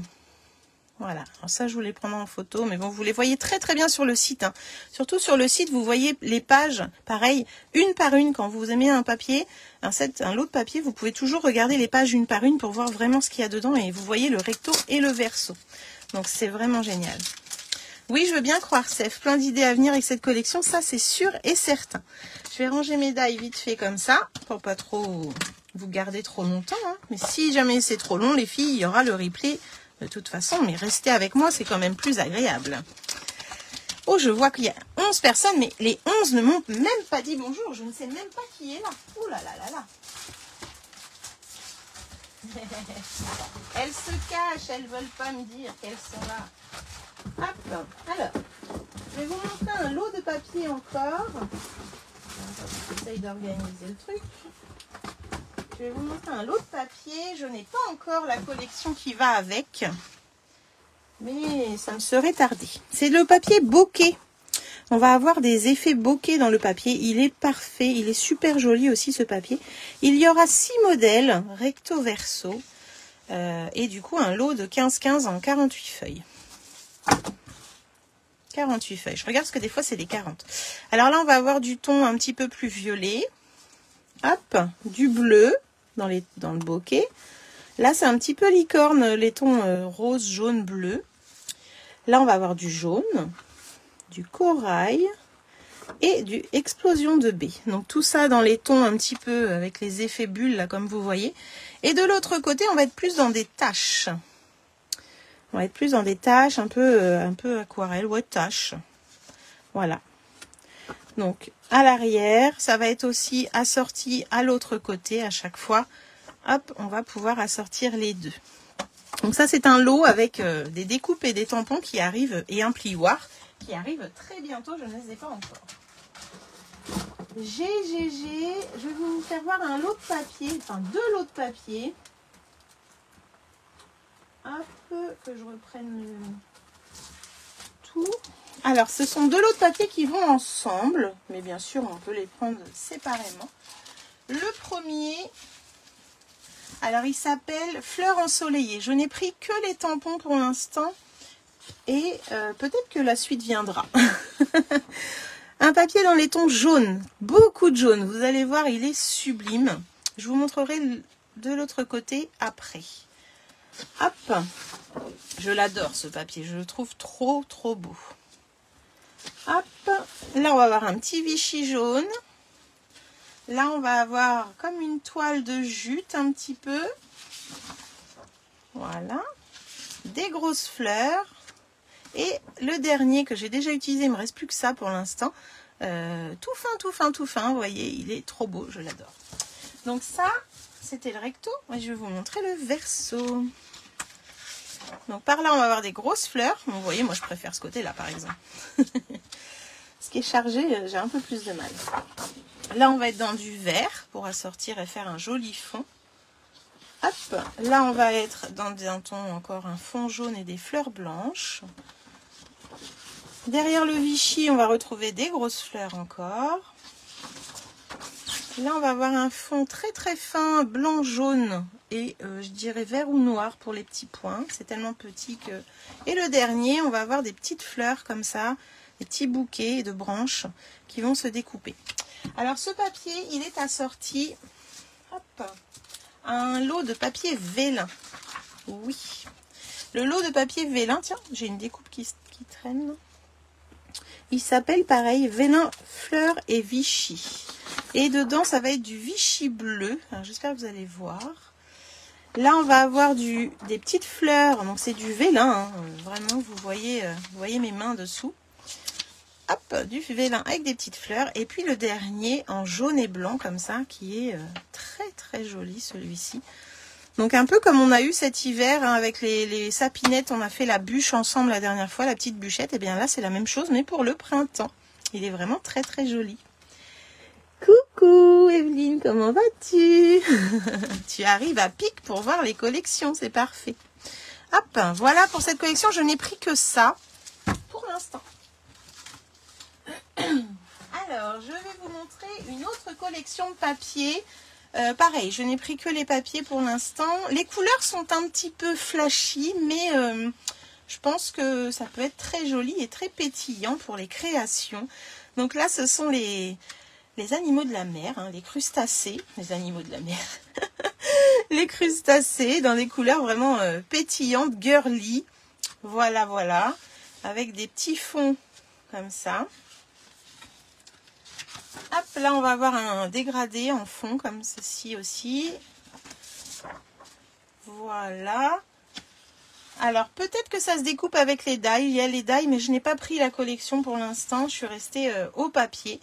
Voilà, alors ça je voulais prendre en photo, mais bon, vous les voyez très très bien sur le site. Hein. Surtout sur le site, vous voyez les pages, pareil, une par une. Quand vous aimez un papier, un lot de papier, vous pouvez toujours regarder les pages une par une pour voir vraiment ce qu'il y a dedans. Et vous voyez le recto et le verso. Donc c'est vraiment génial. Oui, je veux bien croire, Seth. Plein d'idées à venir avec cette collection, ça c'est sûr et certain. Je vais ranger mes dailles vite fait comme ça, pour pas trop vous garder trop longtemps. Hein. Mais si jamais c'est trop long, les filles, il y aura le replay. De toute façon, mais rester avec moi, c'est quand même plus agréable. Oh, je vois qu'il y a 11 personnes, mais les 11 ne m'ont même pas dit bonjour. Je ne sais même pas qui est là. Oh là là là là. Elles se cachent, elles ne veulent pas me dire qu'elles sont là. Hop, alors, je vais vous montrer un lot de papier encore. J'essaye d'organiser le truc. Je vais vous montrer un lot de papier. Je n'ai pas encore la collection qui va avec. Mais ça me serait tardé. C'est le papier bokeh. On va avoir des effets bokeh dans le papier. Il est parfait. Il est super joli aussi ce papier. Il y aura 6 modèles recto verso. Et du coup un lot de 15-15 en 48 feuilles. 48 feuilles. Je regarde parce que des fois c'est des 40. Alors là on va avoir du ton un petit peu plus violet. Hop, du bleu. Dans le bokeh. Là, c'est un petit peu licorne, les tons rose, jaune, bleu. Là, on va avoir du jaune, du corail et du explosion de baie. Donc, tout ça dans les tons un petit peu avec les effets bulles, là, comme vous voyez. Et de l'autre côté, on va être plus dans des taches. On va être plus dans des tâches un peu aquarelle, ouais, tâches. Voilà. Donc, à l'arrière, ça va être aussi assorti à l'autre côté à chaque fois. Hop, on va pouvoir assortir les deux. Donc ça, c'est un lot avec des découpes et des tampons qui arrivent, et un plioir qui arrive très bientôt. Je ne les ai pas encore. Je vais vous faire voir un lot de papier, enfin 2 lots de papier. Hop, que je reprenne tout. Alors, ce sont 2 lots de papier qui vont ensemble, mais bien sûr, on peut les prendre séparément. Le premier, alors il s'appelle Fleurs ensoleillées. Je n'ai pris que les tampons pour l'instant, et peut-être que la suite viendra. Un papier dans les tons jaunes, beaucoup de jaune. Vous allez voir, il est sublime. Je vous montrerai de l'autre côté après. Hop, je l'adore ce papier, je le trouve trop beau. Hop, là on va avoir un petit Vichy jaune. Là on va avoir comme une toile de jute un petit peu. Voilà, des grosses fleurs. Et le dernier que j'ai déjà utilisé, il ne me reste plus que ça pour l'instant. Tout fin, vous voyez, il est trop beau, je l'adore. Donc ça, c'était le recto. Et je vais vous montrer le verso. Donc par là, on va avoir des grosses fleurs. Vous voyez, moi je préfère ce côté-là par exemple. Ce qui est chargé, j'ai un peu plus de mal. Là, on va être dans du vert pour assortir et faire un joli fond. Hop, là on va être dans un ton encore un fond jaune et des fleurs blanches. Derrière le Vichy, on va retrouver des grosses fleurs encore. Là, on va avoir un fond très fin, blanc-jaune et je dirais vert ou noir pour les petits points. C'est tellement petit que... Et le dernier, on va avoir des petites fleurs comme ça, des petits bouquets de branches qui vont se découper. Alors, ce papier, il est assorti hop, à un lot de papier vélin. Oui, le lot de papier vélin, tiens, j'ai une découpe qui traîne. Il s'appelle pareil, Vélin, Fleurs et Vichy. Et dedans, ça va être du Vichy bleu. J'espère que vous allez voir. Là, on va avoir des petites fleurs. Donc, c'est du vélin. Hein. Vraiment, vous voyez mes mains dessous. Hop, du vélin avec des petites fleurs. Et puis, le dernier en jaune et blanc, comme ça, qui est très joli, celui-ci. Donc, un peu comme on a eu cet hiver, hein, avec les sapinettes. On a fait la bûche ensemble la dernière fois, la petite bûchette. Et bien là, c'est la même chose, mais pour le printemps. Il est vraiment très joli. Coucou Evelyne, comment vas-tu? Tu arrives à pic pour voir les collections, c'est parfait. Hop, voilà pour cette collection, je n'ai pris que ça pour l'instant. Alors, je vais vous montrer une autre collection de papier. Pareil, je n'ai pris que les papiers pour l'instant. Les couleurs sont un petit peu flashy, mais je pense que ça peut être très joli et très pétillant pour les créations. Donc là, ce sont les animaux de la mer, hein, les crustacés, les animaux de la mer, les crustacés dans des couleurs vraiment pétillantes, girly. Voilà, avec des petits fonds comme ça. Hop, là on va avoir un dégradé en fond comme ceci aussi. Voilà. Alors peut-être que ça se découpe avec les die, il y a les die, mais je n'ai pas pris la collection pour l'instant, je suis restée au papier.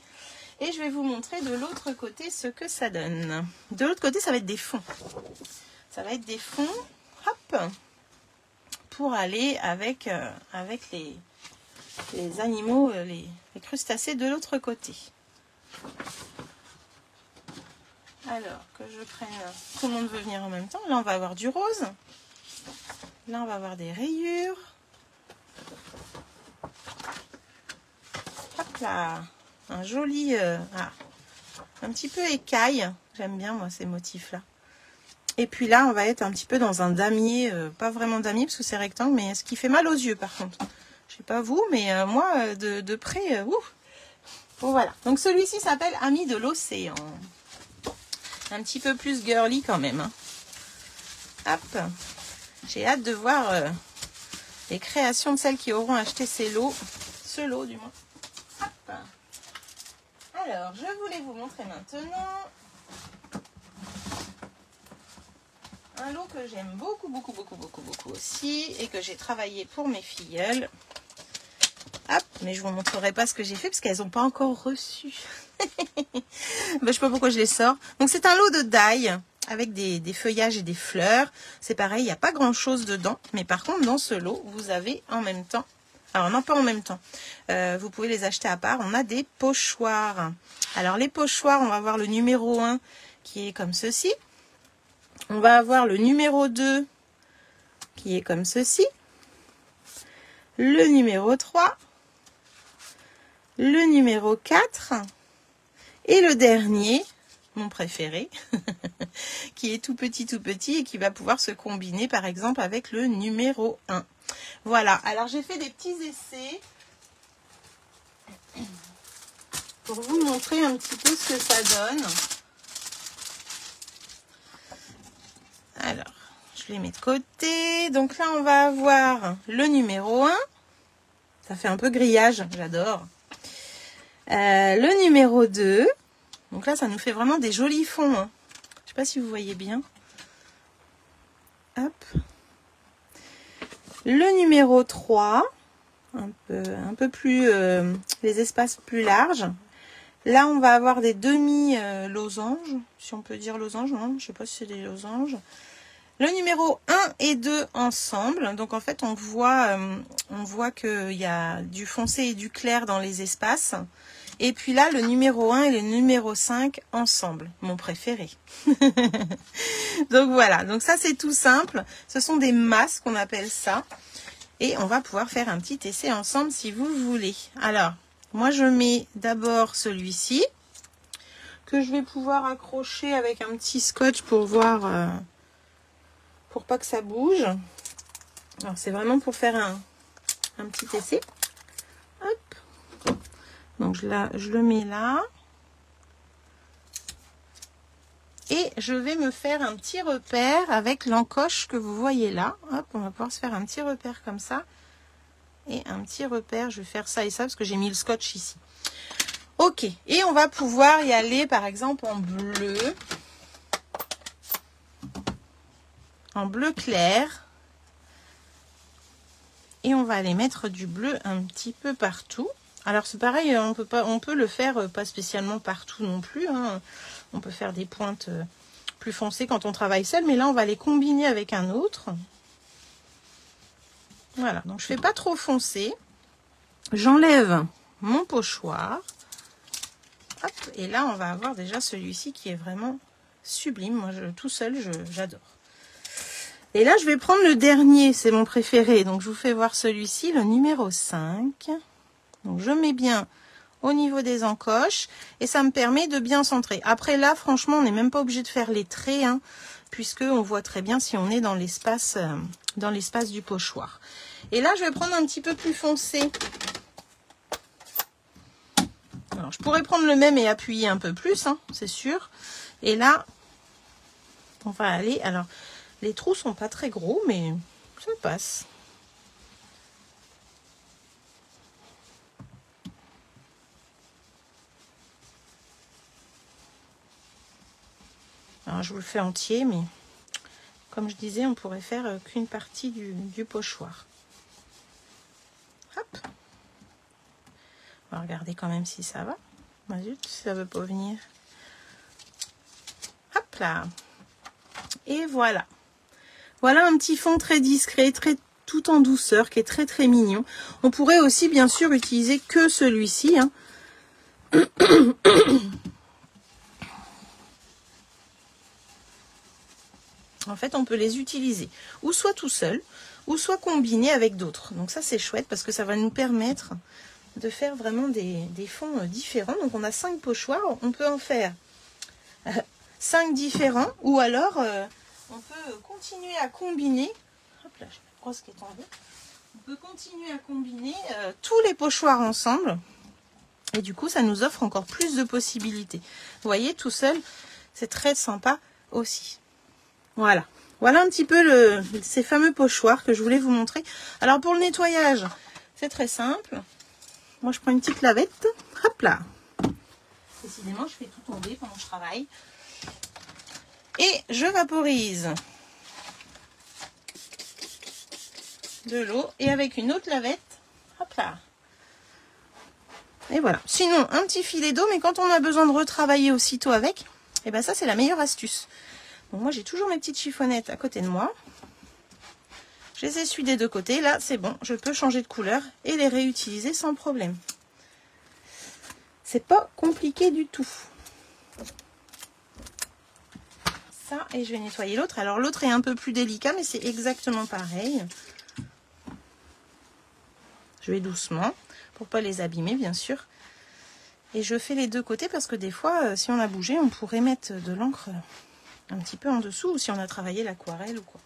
Et je vais vous montrer de l'autre côté ce que ça donne. De l'autre côté, ça va être des fonds. Ça va être des fonds, hop, pour aller avec les animaux, les crustacés de l'autre côté. Alors, que je prenne... Tout le monde veut venir en même temps. Là, on va avoir du rose. Là, on va avoir des rayures. Hop là. Un joli... un petit peu écaille. J'aime bien, moi, ces motifs-là. Et puis là, on va être un petit peu dans un damier. Pas vraiment damier, parce que c'est rectangle, mais ce qui fait mal aux yeux, par contre. Je sais pas vous, mais moi, de près... Bon, voilà. Donc, celui-ci s'appelle Amis de l'océan. Un petit peu plus girly quand même. Hein. Hop. J'ai hâte de voir les créations de celles qui auront acheté ces lots. Ce lot, du moins. Hop. Alors, je voulais vous montrer maintenant un lot que j'aime beaucoup aussi et que j'ai travaillé pour mes filleules. Hop, mais je vous montrerai pas ce que j'ai fait parce qu'elles n'ont pas encore reçu. Je sais pas pourquoi je les sors. Donc c'est un lot de die avec des feuillages et des fleurs. C'est pareil, il n'y a pas grand chose dedans. Mais par contre, dans ce lot, vous avez en même temps... Alors non, pas en même temps. Vous pouvez les acheter à part. On a des pochoirs. Alors les pochoirs, on va avoir le numéro 1 qui est comme ceci. On va avoir le numéro 2 qui est comme ceci. Le numéro 3. Le numéro 4 et le dernier, mon préféré, qui est tout petit et qui va pouvoir se combiner par exemple avec le numéro 1. Voilà, alors j'ai fait des petits essais pour vous montrer un petit peu ce que ça donne. Alors, je les mets de côté. Donc là, on va avoir le numéro 1. Ça fait un peu grillage, j'adore. Le numéro 2, donc là ça nous fait vraiment des jolis fonds, hein. Je sais pas si vous voyez bien. Hop. Le numéro 3, un peu plus, les espaces plus larges. Là on va avoir des demi-losanges, si on peut dire losanges, non, je sais pas si c'est des losanges. Le numéro 1 et 2 ensemble, donc en fait on voit qu'il y a du foncé et du clair dans les espaces. Et puis là, le numéro 1 et le numéro 5 ensemble, mon préféré. Donc voilà, donc ça c'est tout simple. Ce sont des masses qu'on appelle ça. Et on va pouvoir faire un petit essai ensemble si vous voulez. Alors, moi je mets d'abord celui-ci, que je vais pouvoir accrocher avec un petit scotch pour voir, pour pas que ça bouge. Alors c'est vraiment pour faire un petit essai. Hop. Donc je le mets là. Et je vais me faire un petit repère avec l'encoche que vous voyez là. Hop, on va pouvoir se faire un petit repère comme ça. Et un petit repère, je vais faire ça et ça parce que j'ai mis le scotch ici. Ok, et on va pouvoir y aller par exemple en bleu. En bleu clair. Et on va aller mettre du bleu un petit peu partout. Alors c'est pareil, on peut le faire pas spécialement partout non plus, hein. On peut faire des pointes plus foncées quand on travaille seul, mais là on va les combiner avec un autre. Voilà, donc je fais pas trop foncé. J'enlève mon pochoir. Hop, et là on va avoir déjà celui-ci qui est vraiment sublime. Moi tout seul, j'adore. Et là je vais prendre le dernier, c'est mon préféré. Donc je vous fais voir celui-ci, le numéro 5. Donc je mets bien au niveau des encoches et ça me permet de bien centrer. Après là, franchement, on n'est même pas obligé de faire les traits, hein, puisque on voit très bien si on est dans l'espace du pochoir. Et là, je vais prendre un petit peu plus foncé. Alors, je pourrais prendre le même et appuyer un peu plus, hein, c'est sûr. Et là, on va aller. Alors, les trous sont pas très gros, mais ça passe. Alors, je vous le fais entier, mais comme je disais, on pourrait faire qu'une partie du pochoir. Hop. On va regarder quand même si ça va. Ah, zut, ça ne veut pas venir. Hop là. Et voilà. Voilà un petit fond très discret, tout en douceur, qui est très très mignon. On pourrait aussi bien sûr utiliser que celui-ci, hein. En fait, on peut les utiliser ou soit tout seul, ou soit combiné avec d'autres. Donc ça, c'est chouette parce que ça va nous permettre de faire vraiment des fonds différents. Donc on a 5 pochoirs, on peut en faire 5 différents, ou alors on peut continuer à combiner. Hop là, j'ai la brosse qui est tombée. On peut continuer à combiner tous les pochoirs ensemble. Et du coup, ça nous offre encore plus de possibilités. Vous voyez, tout seul, c'est très sympa aussi. Voilà. Voilà un petit peu ces fameux pochoirs que je voulais vous montrer. Alors, pour le nettoyage, c'est très simple. Moi, je prends une petite lavette. Hop là. Décidément, je fais tout tomber pendant que je travaille. Et je vaporise de l'eau et avec une autre lavette, hop là. Et voilà. Sinon, un petit filet d'eau, mais quand on a besoin de retravailler aussitôt avec, et ben ça c'est la meilleure astuce. Donc moi j'ai toujours mes petites chiffonnettes à côté de moi. Je les essuie des deux côtés. Là c'est bon, je peux changer de couleur et les réutiliser sans problème. C'est pas compliqué du tout. Ça, et je vais nettoyer l'autre. Alors l'autre est un peu plus délicat, mais c'est exactement pareil. Je vais doucement pour pas les abîmer bien sûr. Et je fais les deux côtés parce que des fois, si on a bougé, on pourrait mettre de l'encre un petit peu en dessous ou si on a travaillé l'aquarelle ou quoi.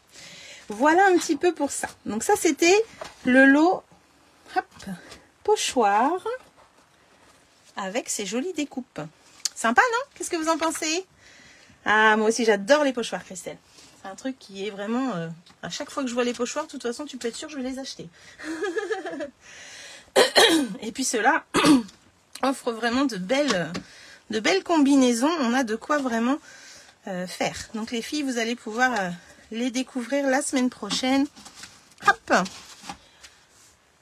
Voilà un petit peu pour ça. Donc ça, c'était le lot hop, pochoir avec ces jolies découpes. Sympa, non? Qu'est-ce que vous en pensez? Ah, moi aussi, j'adore les pochoirs, Christelle. C'est un truc qui est vraiment... à chaque fois que je vois les pochoirs, de toute façon, tu peux être sûr que je vais les acheter. Et puis ceux-là offrent vraiment de belles combinaisons. On a de quoi vraiment faire. Donc les filles, vous allez pouvoir les découvrir la semaine prochaine. Hop.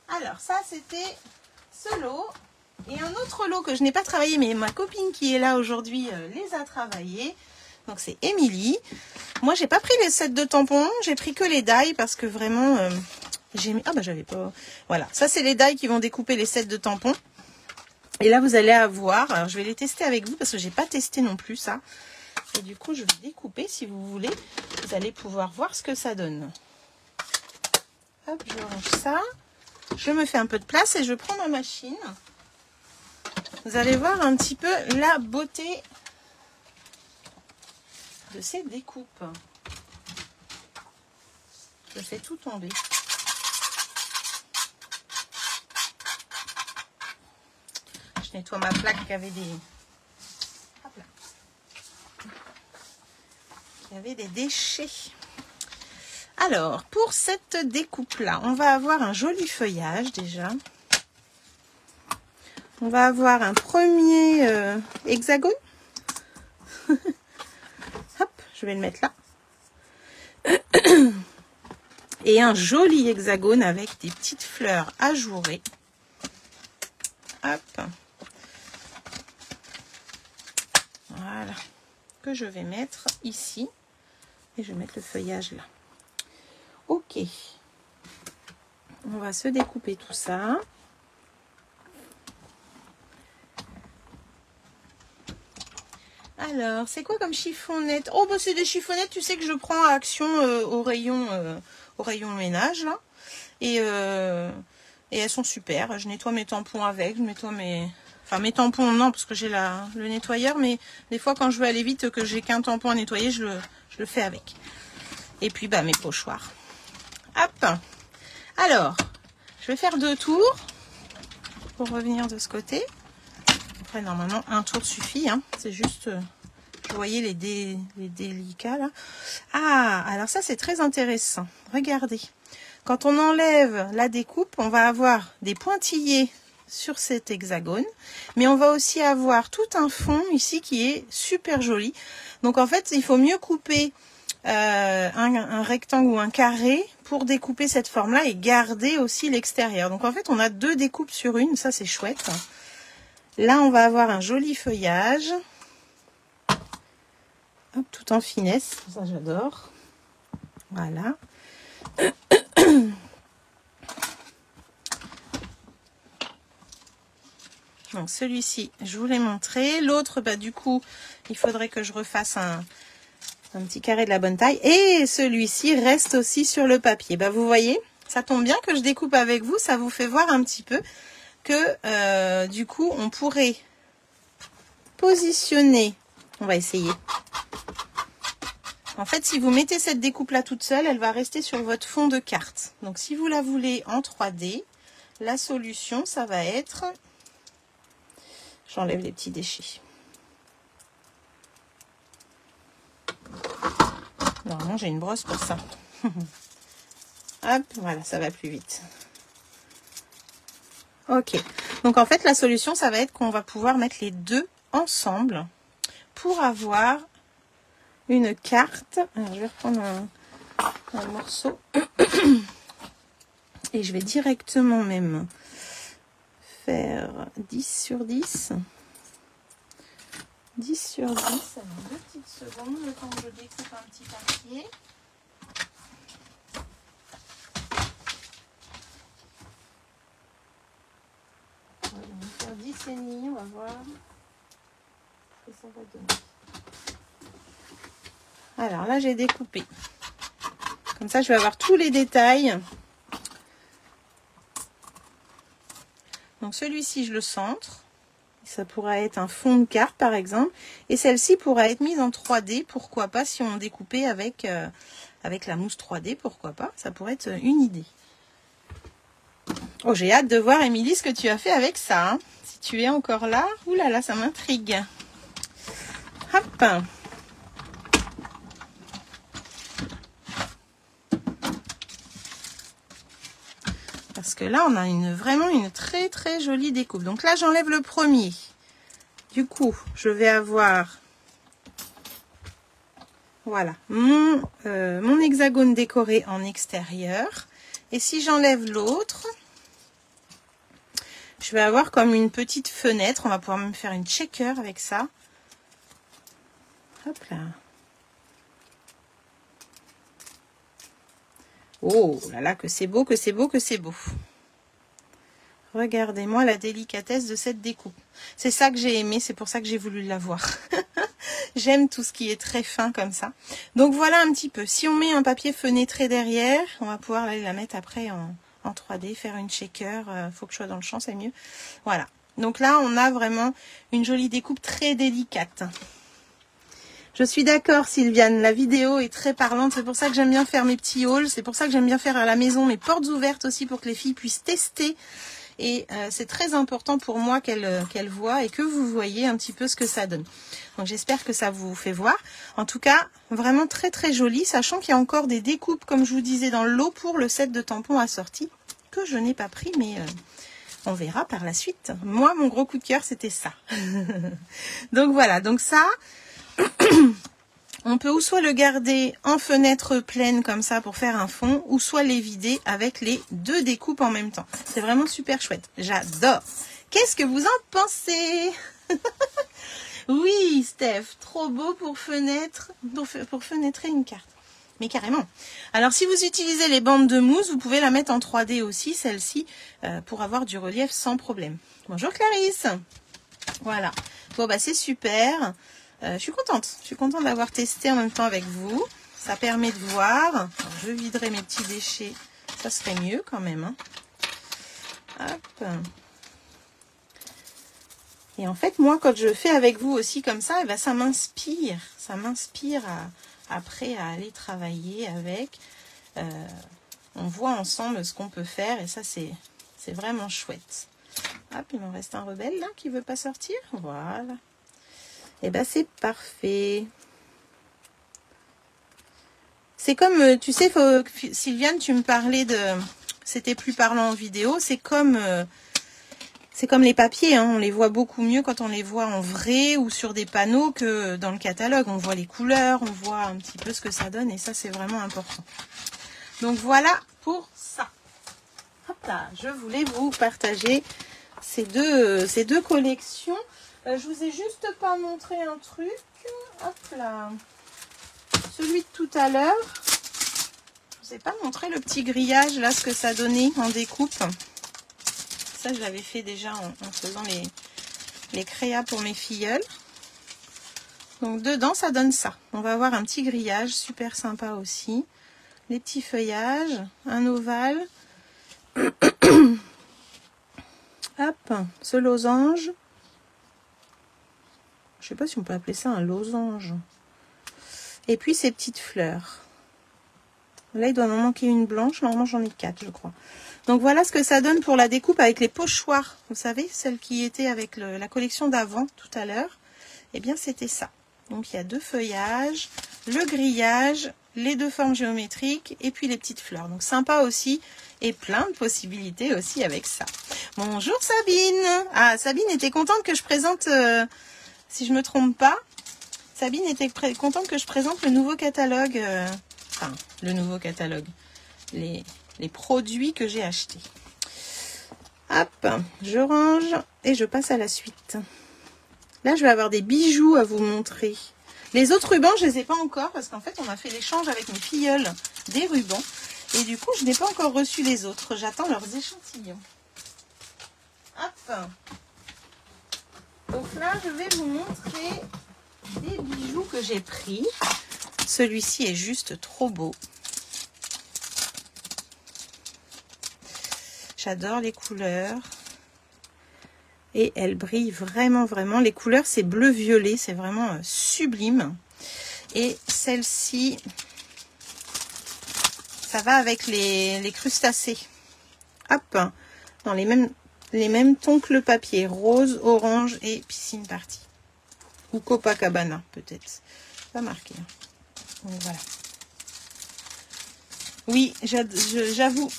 Alors ça, c'était ce lot. Et un autre lot que je n'ai pas travaillé, mais ma copine qui est là aujourd'hui les a travaillés. Donc c'est Émilie. Moi, j'ai pas pris les sets de tampons. J'ai pris que les die parce que vraiment... j'ai mis... Ah bah j'avais pas... Voilà, ça c'est les die qui vont découper les sets de tampons. Et là, vous allez avoir... Alors, je vais les tester avec vous parce que j'ai pas testé non plus ça. Et du coup, je vais découper si vous voulez. Vous allez pouvoir voir ce que ça donne. Hop, je range ça. Je me fais un peu de place et je prends ma machine. Vous allez voir un petit peu la beauté de ces découpes. Je fais tout tomber. Je nettoie ma plaque qui avait des... Hop là. Qui avait des déchets. Alors, pour cette découpe-là, on va avoir un joli feuillage déjà. On va avoir un premier hexagone. Hop, je vais le mettre là. Et un joli hexagone avec des petites fleurs ajourées. Hop. Voilà. Que je vais mettre ici. Et je vais mettre le feuillage là. Ok. On va se découper tout ça. Alors, c'est quoi comme chiffonnette? Oh, bah c'est des chiffonnettes, tu sais que je prends à Action au rayon ménage, là. Et elles sont super. Je nettoie mes tampons avec, je nettoie mes... Enfin, mes tampons, non, parce que j'ai le nettoyeur, mais des fois, quand je veux aller vite, que j'ai qu'un tampon à nettoyer, je le fais avec. Et puis, bah, mes pochoirs. Hop. Alors, je vais faire 2 tours pour revenir de ce côté. Après, normalement, un tour suffit. Hein. C'est juste, vous voyez les délicats là. Ah, alors ça, c'est très intéressant. Regardez. Quand on enlève la découpe, on va avoir des pointillés sur cet hexagone. Mais on va aussi avoir tout un fond ici qui est super joli. Donc, en fait, il faut mieux couper un rectangle ou un carré pour découper cette forme-là et garder aussi l'extérieur. Donc, en fait, on a 2 découpes sur une. Ça, c'est chouette. Là, on va avoir un joli feuillage. Hop, tout en finesse. Ça, j'adore. Voilà. Donc, celui-ci, je vous l'ai montré. L'autre, bah, du coup, il faudrait que je refasse un petit carré de la bonne taille. Et celui-ci reste aussi sur le papier. Bah, vous voyez, ça tombe bien que je découpe avec vous. Ça vous fait voir un petit peu que du coup on pourrait positionner, on va essayer. En fait, si vous mettez cette découpe là toute seule, elle va rester sur votre fond de carte. Donc si vous la voulez en 3D, la solution ça va être, j'enlève les petits déchets. Normalement j'ai une brosse pour ça. Hop, voilà, ça va plus vite. Ok, donc en fait la solution ça va être qu'on va pouvoir mettre les deux ensemble pour avoir une carte. Alors je vais reprendre un morceau. Et je vais directement même faire 10 sur 10. 10 sur 10. Alors, 2 petites secondes, le temps que je découpe un petit papier. Voilà, on va faire 10 et demi, on va voir ce que ça va donner. Alors là, j'ai découpé. Comme ça, je vais avoir tous les détails. Donc celui-ci, je le centre. Ça pourra être un fond de carte, par exemple. Et celle-ci pourra être mise en 3D. Pourquoi pas, si on découpait avec, avec la mousse 3D, pourquoi pas. Ça pourrait être une idée. Oh, j'ai hâte de voir, Émilie, ce que tu as fait avec ça. Hein. Si tu es encore là, oulala, ça m'intrigue. Hop. Parce que là, on a vraiment une très très jolie découpe. Donc là, j'enlève le premier. Du coup, je vais avoir, voilà, mon hexagone décoré en extérieur. Et si j'enlève l'autre, je vais avoir comme une petite fenêtre. On va pouvoir même faire une checker avec ça. Hop là. Oh là là, que c'est beau, que c'est beau, que c'est beau. Regardez-moi la délicatesse de cette découpe. C'est ça que j'ai aimé, c'est pour ça que j'ai voulu l'avoir. J'aime tout ce qui est très fin comme ça. Donc voilà un petit peu. Si on met un papier fenêtré derrière, on va pouvoir aller la mettre après en 3D, faire une shaker. Faut que je sois dans le champ, c'est mieux. Voilà. Donc là, on a vraiment une jolie découpe très délicate. Je suis d'accord, Sylviane, la vidéo est très parlante, c'est pour ça que j'aime bien faire mes petits hauls, c'est pour ça que j'aime bien faire à la maison mes portes ouvertes aussi pour que les filles puissent tester. Et c'est très important pour moi qu'elles voient et que vous voyez un petit peu ce que ça donne. Donc j'espère que ça vous fait voir. En tout cas, vraiment très très joli, sachant qu'il y a encore des découpes, comme je vous disais, dans le lot pour le set de tampons assortis, que je n'ai pas pris, mais on verra par la suite. Moi, mon gros coup de cœur, c'était ça. Donc voilà, donc ça... On peut ou soit le garder en fenêtre pleine comme ça pour faire un fond, ou soit les vider avec les deux découpes en même temps. C'est vraiment super chouette. J'adore. Qu'est-ce que vous en pensez? Oui, Steph, trop beau pour fenêtrer une carte. Mais carrément. Alors, si vous utilisez les bandes de mousse, vous pouvez la mettre en 3D aussi, celle-ci, pour avoir du relief sans problème. Bonjour Clarisse. Voilà. Bon, bah c'est super. Je suis contente d'avoir testé en même temps avec vous. Ça permet de voir. Alors, je viderai mes petits déchets. Ça serait mieux quand même. Hein. Hop. Et en fait, moi, quand je fais avec vous aussi comme ça, eh ben, ça m'inspire. Ça m'inspire après à aller travailler avec. On voit ensemble ce qu'on peut faire. Et ça, c'est vraiment chouette. Hop, il m'en reste un rebelle là qui ne veut pas sortir. Voilà. Et ben c'est parfait. C'est comme, tu sais, Sylviane, tu me parlais de... C'était plus parlant en vidéo. C'est comme les papiers. Hein, on les voit beaucoup mieux quand on les voit en vrai ou sur des panneaux que dans le catalogue. On voit les couleurs, on voit un petit peu ce que ça donne. Et ça, c'est vraiment important. Donc voilà pour ça. Hop là, je voulais vous partager ces deux collections. Je vous ai juste pas montré un truc. Hop là. Celui de tout à l'heure. Je vous ai pas montré le petit grillage là, ce que ça donnait en découpe. Ça, je l'avais fait déjà en faisant les créas pour mes filleuls. Donc dedans, ça donne ça. On va avoir un petit grillage super sympa aussi. Les petits feuillages, un ovale. Hop, ce losange. Je sais pas si on peut appeler ça un losange. Et puis ces petites fleurs. Là, il doit m'en manquer une blanche. Normalement, j'en ai 4, je crois. Donc, voilà ce que ça donne pour la découpe avec les pochoirs. Vous savez, celle qui était avec la collection d'avant, tout à l'heure. Eh bien, c'était ça. Donc, il y a 2 feuillages, le grillage, les 2 formes géométriques et puis les petites fleurs. Donc, sympa aussi et plein de possibilités aussi avec ça. Bonjour Sabine. Ah, Sabine était contente que je présente... Si je me trompe pas, Sabine était contente que je présente le nouveau catalogue. Enfin, le nouveau catalogue. Les les produits que j'ai achetés. Hop, je range et je passe à la suite. Là, je vais avoir des bijoux à vous montrer. Les autres rubans, je ne les ai pas encore parce qu'en fait, on a fait l'échange avec mes filleuls des rubans. Et du coup, je n'ai pas encore reçu les autres. J'attends leurs échantillons. Hop. Donc là, je vais vous montrer des bijoux que j'ai pris. Celui-ci est juste trop beau. J'adore les couleurs. Et elle brille vraiment, vraiment. Les couleurs, c'est bleu-violet. C'est vraiment sublime. Et celle-ci, ça va avec les crustacés. Hop, dans les mêmes tons que le papier. Rose, orange et piscine party. Ou Copacabana, peut-être. Pas marqué. Donc voilà. Oui, j'avoue.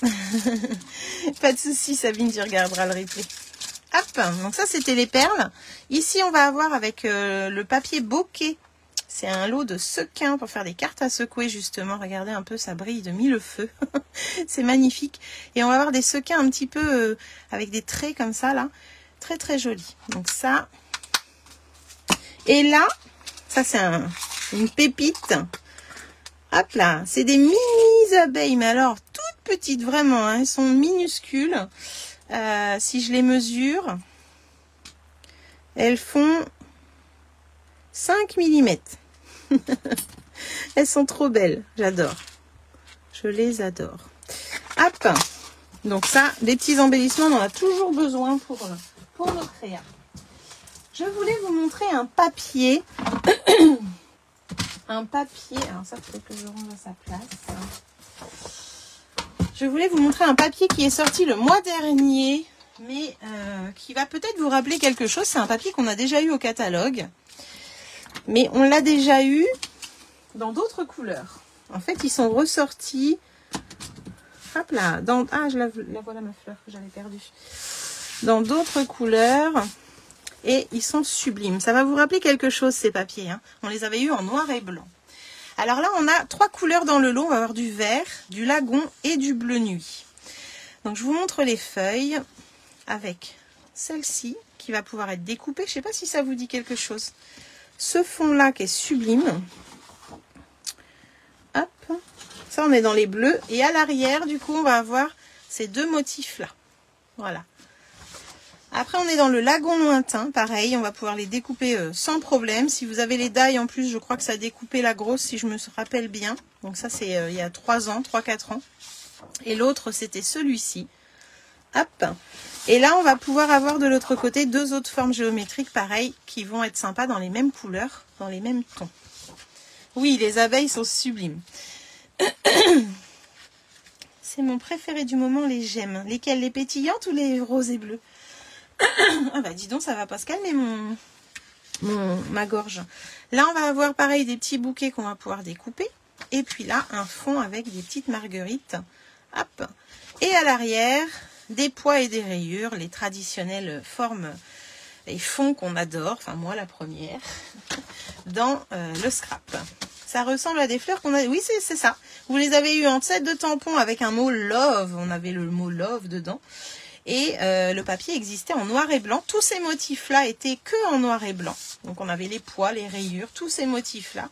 Pas de souci, Sabine, tu regarderas le replay. Hop, donc ça c'était les perles. Ici on va avoir avec le papier bokeh. C'est un lot de sequins pour faire des cartes à secouer justement. Regardez un peu, ça brille de mille feux. C'est magnifique. Et on va avoir des sequins un petit peu avec des traits comme ça là. Très très joli. Donc ça. Et là, ça c'est une pépite. Hop là, c'est des mini abeilles. Mais alors toutes petites vraiment, hein, elles sont minuscules. Si je les mesure, elles font 5 mm. Elles sont trop belles, j'adore. Je les adore. Hop, donc ça, des petits embellissements, on en a toujours besoin pour nos créas. Je voulais vous montrer un papier. Un papier, alors ça, il faut que je range à sa place. Je voulais vous montrer un papier qui est sorti le mois dernier, mais qui va peut-être vous rappeler quelque chose. C'est un papier qu'on a déjà eu au catalogue, mais on l'a déjà eu dans d'autres couleurs. En fait, ils sont ressortis. Hop là, la voilà ma fleur que j'avais perdue. Dans d'autres couleurs, et ils sont sublimes. Ça va vous rappeler quelque chose ces papiers, hein. On les avait eu en noir et blanc. Alors là, on a 3 couleurs dans le lot. On va avoir du vert, du lagon et du bleu nuit. Donc, je vous montre les feuilles avec celle-ci qui va pouvoir être découpée. Je ne sais pas si ça vous dit quelque chose. Ce fond-là qui est sublime. Hop. Ça, on est dans les bleus. Et à l'arrière, du coup, on va avoir ces 2 motifs-là. Voilà. Après, on est dans le lagon lointain. Pareil, on va pouvoir les découper sans problème. Si vous avez les die en plus, je crois que ça a découpé la grosse, si je me rappelle bien. Donc ça, c'est il y a 3-4 ans. Et l'autre, c'était celui-ci. Hop. Et là, on va pouvoir avoir de l'autre côté 2 autres formes géométriques, pareil, qui vont être sympas dans les mêmes couleurs, dans les mêmes tons. Oui, les abeilles sont sublimes. C'est mon préféré du moment, les gemmes. Lesquelles? Les pétillantes ou les roses et bleues? Ah bah dis donc, ça va pas se calmer ma gorge. Là, on va avoir pareil des petits bouquets qu'on va pouvoir découper. Et puis là, un fond avec des petites marguerites. Hop. Et à l'arrière, des pois et des rayures, les traditionnelles formes et fonds qu'on adore. Enfin, moi, la première. Dans le scrap. Ça ressemble à des fleurs qu'on a... Oui, c'est ça. Vous les avez eu en set de tampons avec un mot love. On avait le mot love dedans. Et le papier existait en noir et blanc. Tous ces motifs-là étaient que en noir et blanc. Donc on avait les pois, les rayures, tous ces motifs-là.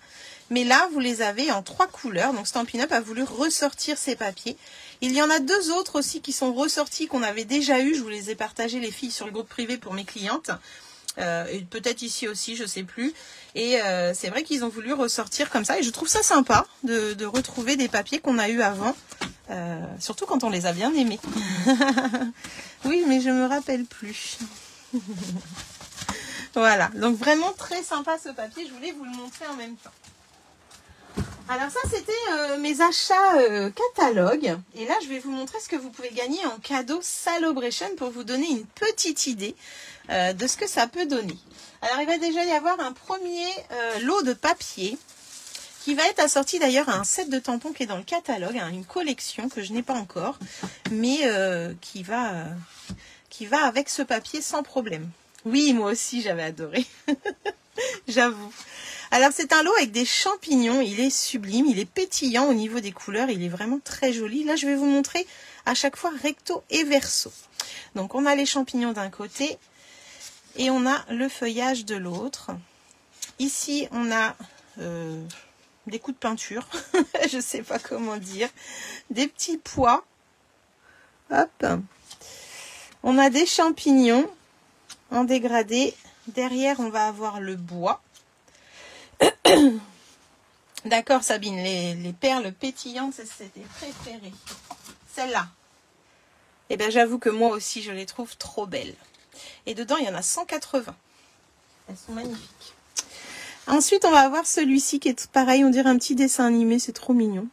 Mais là, vous les avez en 3 couleurs. Donc Stampin' Up a voulu ressortir ces papiers. Il y en a 2 autres aussi qui sont ressortis, qu'on avait déjà eu. Je vous les ai partagés, les filles, sur le groupe privé pour mes clientes. Et peut-être ici aussi, je sais plus. Et c'est vrai qu'ils ont voulu ressortir comme ça. Et je trouve ça sympa de retrouver des papiers qu'on a eu avant. Surtout quand on les a bien aimés. Oui, mais je me rappelle plus. Voilà, donc vraiment très sympa ce papier. Je voulais vous le montrer en même temps. Alors ça, c'était mes achats catalogue. Et là, je vais vous montrer ce que vous pouvez gagner en cadeau Salobration pour vous donner une petite idée de ce que ça peut donner. Alors, il va déjà y avoir un premier lot de papier qui va être assorti d'ailleurs à un set de tampons qui est dans le catalogue, hein, une collection que je n'ai pas encore, mais qui va avec ce papier sans problème. Oui, moi aussi, j'avais adoré. J'avoue. Alors c'est un lot avec des champignons, il est sublime, il est pétillant au niveau des couleurs, il est vraiment très joli. Là je vais vous montrer à chaque fois recto et verso. Donc on a les champignons d'un côté et on a le feuillage de l'autre. Ici on a des coups de peinture, je sais pas comment dire, des petits pois. Hop. On a des champignons en dégradé. Derrière on va avoir le bois. D'accord Sabine, les perles pétillantes, c'est tes préférées. Celle-là. Eh bien j'avoue que moi aussi je les trouve trop belles. Et dedans il y en a 180. Elles sont magnifiques. Ensuite on va avoir celui-ci qui est pareil, on dirait un petit dessin animé, c'est trop mignon.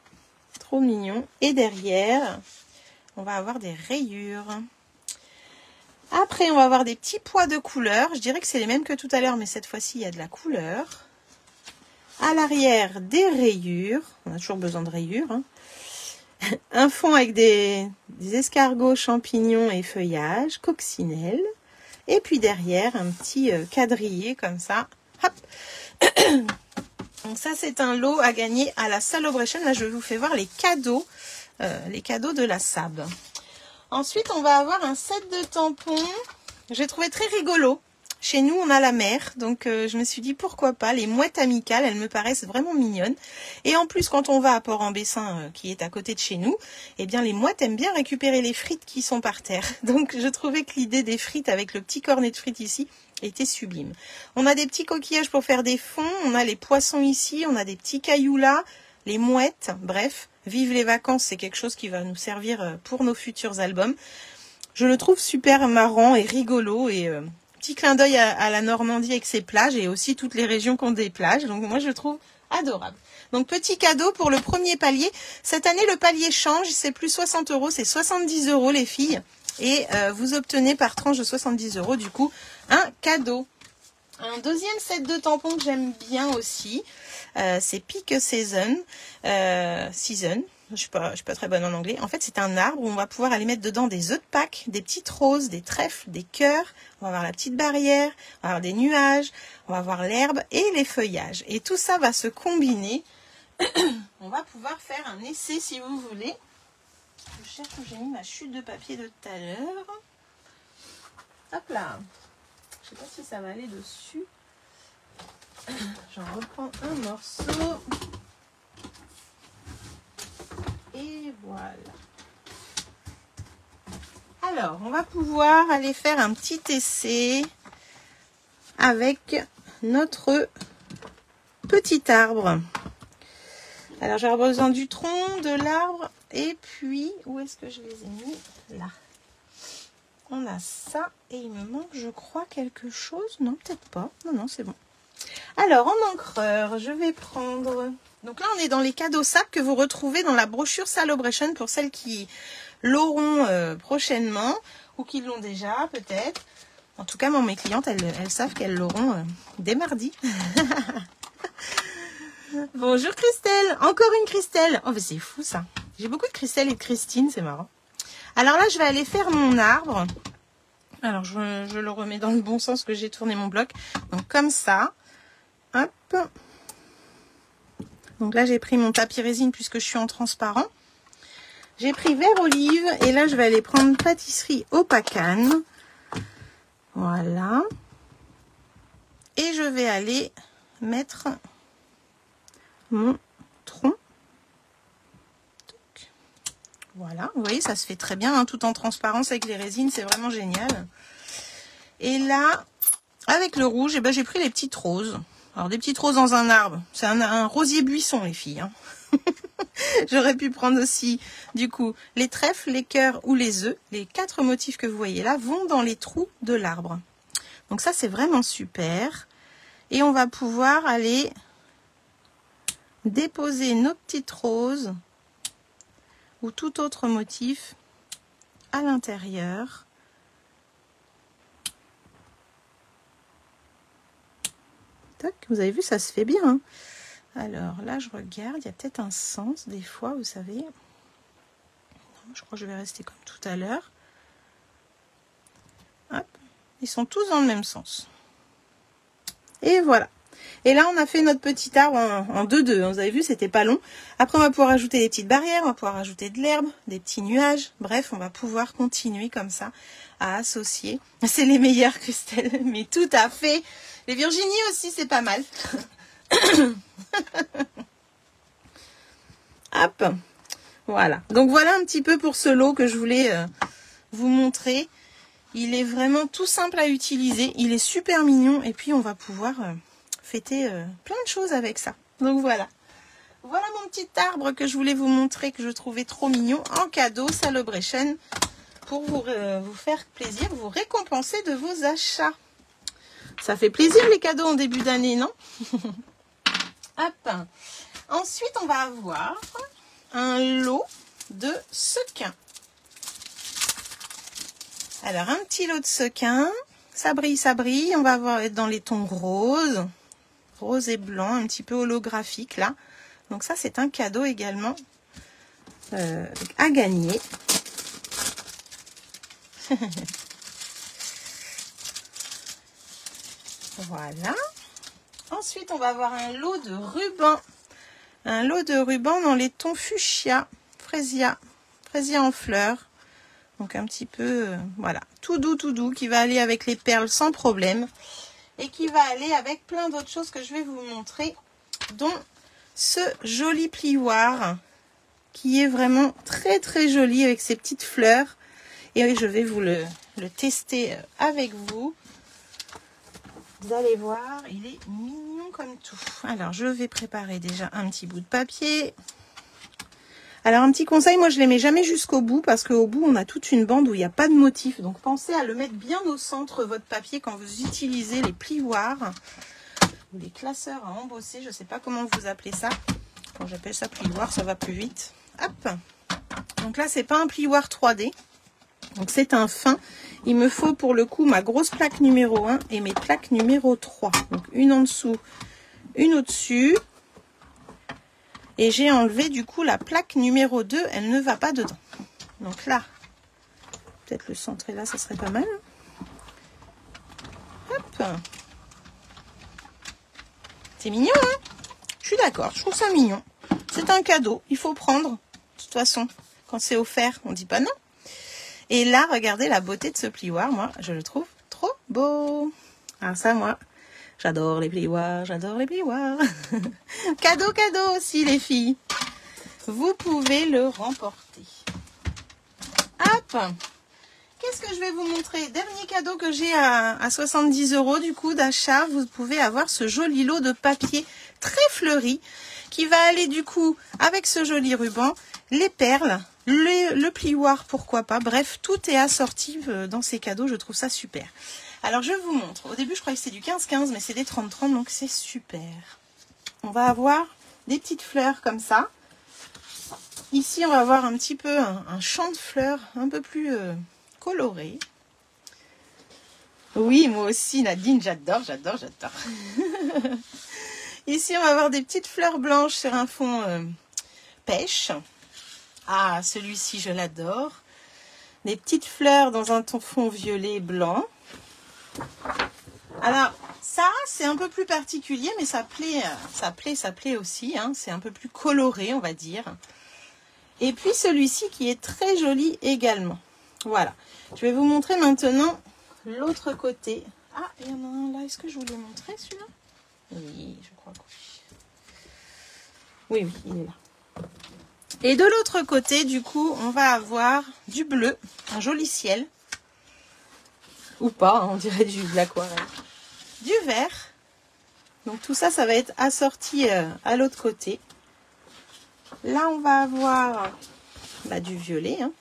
Trop mignon. Et derrière, on va avoir des rayures. Après on va avoir des petits pois de couleur. Je dirais que c'est les mêmes que tout à l'heure, mais cette fois-ci il y a de la couleur. À l'arrière, des rayures. On a toujours besoin de rayures. Hein. Un fond avec des escargots, champignons et feuillage, coccinelle. Et puis derrière, un petit quadrillé comme ça. Hop. Donc ça, c'est un lot à gagner à la Celebration. Là, je vous fais voir les cadeaux de la SAB. Ensuite, on va avoir un set de tampons. J'ai trouvé très rigolo. Chez nous, on a la mer, donc je me suis dit pourquoi pas. Les mouettes amicales, elles me paraissent vraiment mignonnes. Et en plus, quand on va à Port-en-Bessin, qui est à côté de chez nous, eh bien les mouettes aiment bien récupérer les frites qui sont par terre. Donc je trouvais que l'idée des frites avec le petit cornet de frites ici était sublime. On a des petits coquillages pour faire des fonds, on a les poissons ici, on a des petits cailloux là, les mouettes, bref, vive les vacances, c'est quelque chose qui va nous servir pour nos futurs albums. Je le trouve super marrant et rigolo et... petit clin d'œil à la Normandie avec ses plages et aussi toutes les régions qui ont des plages. Donc moi je le trouve adorable. Donc petit cadeau pour le premier palier. Cette année le palier change, c'est plus 60 €, c'est 70 € les filles. Et vous obtenez par tranche de 70 € du coup un cadeau. Un deuxième set de tampons que j'aime bien aussi, c'est Peak Season. Je suis pas très bonne en anglais. En fait, c'est un arbre où on va pouvoir aller mettre dedans des œufs de Pâques, des petites roses, des trèfles, des cœurs. On va avoir la petite barrière, on va avoir des nuages, on va avoir l'herbe et les feuillages. Et tout ça va se combiner. On va pouvoir faire un essai si vous voulez. Je cherche où j'ai mis ma chute de papier de tout à l'heure. Hop là. Je sais pas si ça va aller dessus. J'en reprends un morceau. Et voilà. Alors, on va pouvoir aller faire un petit essai avec notre petit arbre. Alors, j'aurai besoin du tronc, de l'arbre, et puis, où est-ce que je les ai mis? Là. On a ça, et il me manque, je crois, quelque chose. Non, peut-être pas. Non, non, c'est bon. Alors, en encreur, je vais prendre... Donc là, on est dans les cadeaux SAB que vous retrouvez dans la brochure Celebration pour celles qui l'auront prochainement ou qui l'ont déjà, peut-être. En tout cas, moi, mes clientes, elles savent qu'elles l'auront dès mardi. Bonjour Christelle, encore une Christelle. Oh, mais c'est fou ça. J'ai beaucoup de Christelle et de Christine, c'est marrant. Alors là, je vais aller faire mon arbre. Alors, je le remets dans le bon sens que j'ai tourné mon bloc. Donc, comme ça. Hop. Donc là, j'ai pris mon tapis résine puisque je suis en transparent. J'ai pris vert olive et là, je vais aller prendre pâtisserie au pacane. Voilà. Et je vais aller mettre mon tronc. Voilà, vous voyez, ça se fait très bien, hein, tout en transparence avec les résines, c'est vraiment génial. Et là, avec le rouge, eh ben, j'ai pris les petites roses. Alors, des petites roses dans un arbre. C'est un rosier buisson, les filles. Hein. J'aurais pu prendre aussi, du coup, les trèfles, les cœurs ou les œufs. Les 4 motifs que vous voyez là vont dans les trous de l'arbre. Donc ça, c'est vraiment super. Et on va pouvoir aller déposer nos petites roses ou tout autre motif à l'intérieur. Vous avez vu, ça se fait bien. Hein. Alors là, je regarde, il y a peut-être un sens des fois, vous savez. Non, je crois que je vais rester comme tout à l'heure. Hop, ils sont tous dans le même sens. Et voilà. Et là, on a fait notre petit arbre en 2-2. Vous avez vu, c'était pas long. Après, on va pouvoir ajouter des petites barrières, on va pouvoir ajouter de l'herbe, des petits nuages. Bref, on va pouvoir continuer comme ça à associer. C'est les meilleurs, Christelle, mais tout à fait. Les Virginie aussi, c'est pas mal. Hop, voilà. Donc voilà un petit peu pour ce lot que je voulais vous montrer. Il est vraiment tout simple à utiliser. Il est super mignon et puis on va pouvoir fêter plein de choses avec ça. Donc voilà. Voilà mon petit arbre que je voulais vous montrer, que je trouvais trop mignon en cadeau Celebration pour vous faire plaisir, vous récompenser de vos achats. Ça fait plaisir les cadeaux en début d'année, non? Hop. Ensuite, on va avoir un lot de sequins. Alors, un petit lot de sequins. Ça brille, ça brille. On va être dans les tons roses. Rose et blanc, un petit peu holographique là. Donc ça, c'est un cadeau également à gagner. Voilà. Ensuite, on va avoir un lot de rubans. Un lot de rubans dans les tons fuchsia, frésia en fleurs. Donc un petit peu, voilà, tout doux, qui va aller avec les perles sans problème. Et qui va aller avec plein d'autres choses que je vais vous montrer. Dont ce joli plioir qui est vraiment très très joli avec ses petites fleurs. Et je vais vous le tester avec vous. Vous allez voir, il est mignon comme tout. Alors, je vais préparer déjà un petit bout de papier. Alors, un petit conseil, moi je ne les mets jamais jusqu'au bout parce qu'au bout, on a toute une bande où il n'y a pas de motif. Donc, pensez à le mettre bien au centre, votre papier, quand vous utilisez les plioirs ou les classeurs à embosser. Je ne sais pas comment vous appelez ça. Quand j'appelle ça plioir, ça va plus vite. Hop. Donc là, c'est pas un plioir 3D. Donc c'est un fin. Il me faut pour le coup ma grosse plaque numéro 1 et mes plaques numéro 3. Donc une en dessous, une au-dessus. Et j'ai enlevé du coup la plaque numéro 2. Elle ne va pas dedans. Donc là, peut-être le centrer là, ça serait pas mal. Hop. C'est mignon, hein? Je suis d'accord, je trouve ça mignon. C'est un cadeau, il faut prendre. De toute façon, quand c'est offert, on dit pas non. Et là, regardez la beauté de ce plioir. Moi, je le trouve trop beau. Alors ça, moi, j'adore les plioirs, j'adore les plioirs. Cadeau, cadeau aussi, les filles. Vous pouvez le remporter. Hop. Qu'est-ce que je vais vous montrer? Dernier cadeau que j'ai à 70 € du coup d'achat. Vous pouvez avoir ce joli lot de papier très fleuri qui va aller du coup avec ce joli ruban, les perles, le plioir, pourquoi pas. Bref, tout est assorti dans ces cadeaux. Je trouve ça super. Alors, je vous montre. Au début, je croyais que c'était du 15-15, mais c'est des 30-30, donc c'est super. On va avoir des petites fleurs comme ça. Ici, on va avoir un petit peu un champ de fleurs un peu plus coloré. Oui, moi aussi, Nadine, j'adore, j'adore, j'adore. Ici, on va avoir des petites fleurs blanches sur un fond pêche. Ah, celui-ci, je l'adore. Des petites fleurs dans un ton fond violet blanc. Alors, ça, c'est un peu plus particulier, mais ça plaît aussi. Hein. C'est un peu plus coloré, on va dire. Et puis, celui-ci qui est très joli également. Voilà. Je vais vous montrer maintenant l'autre côté. Ah, il y en a un là. Est-ce que je vous l'ai montré, celui-là? Oui, je crois que oui. Oui, il est là. Et de l'autre côté, du coup, on va avoir du bleu, un joli ciel. Ou pas, hein, on dirait de l'aquarelle. Du vert. Donc tout ça, ça va être assorti à l'autre côté. Là, on va avoir du violet. Hein.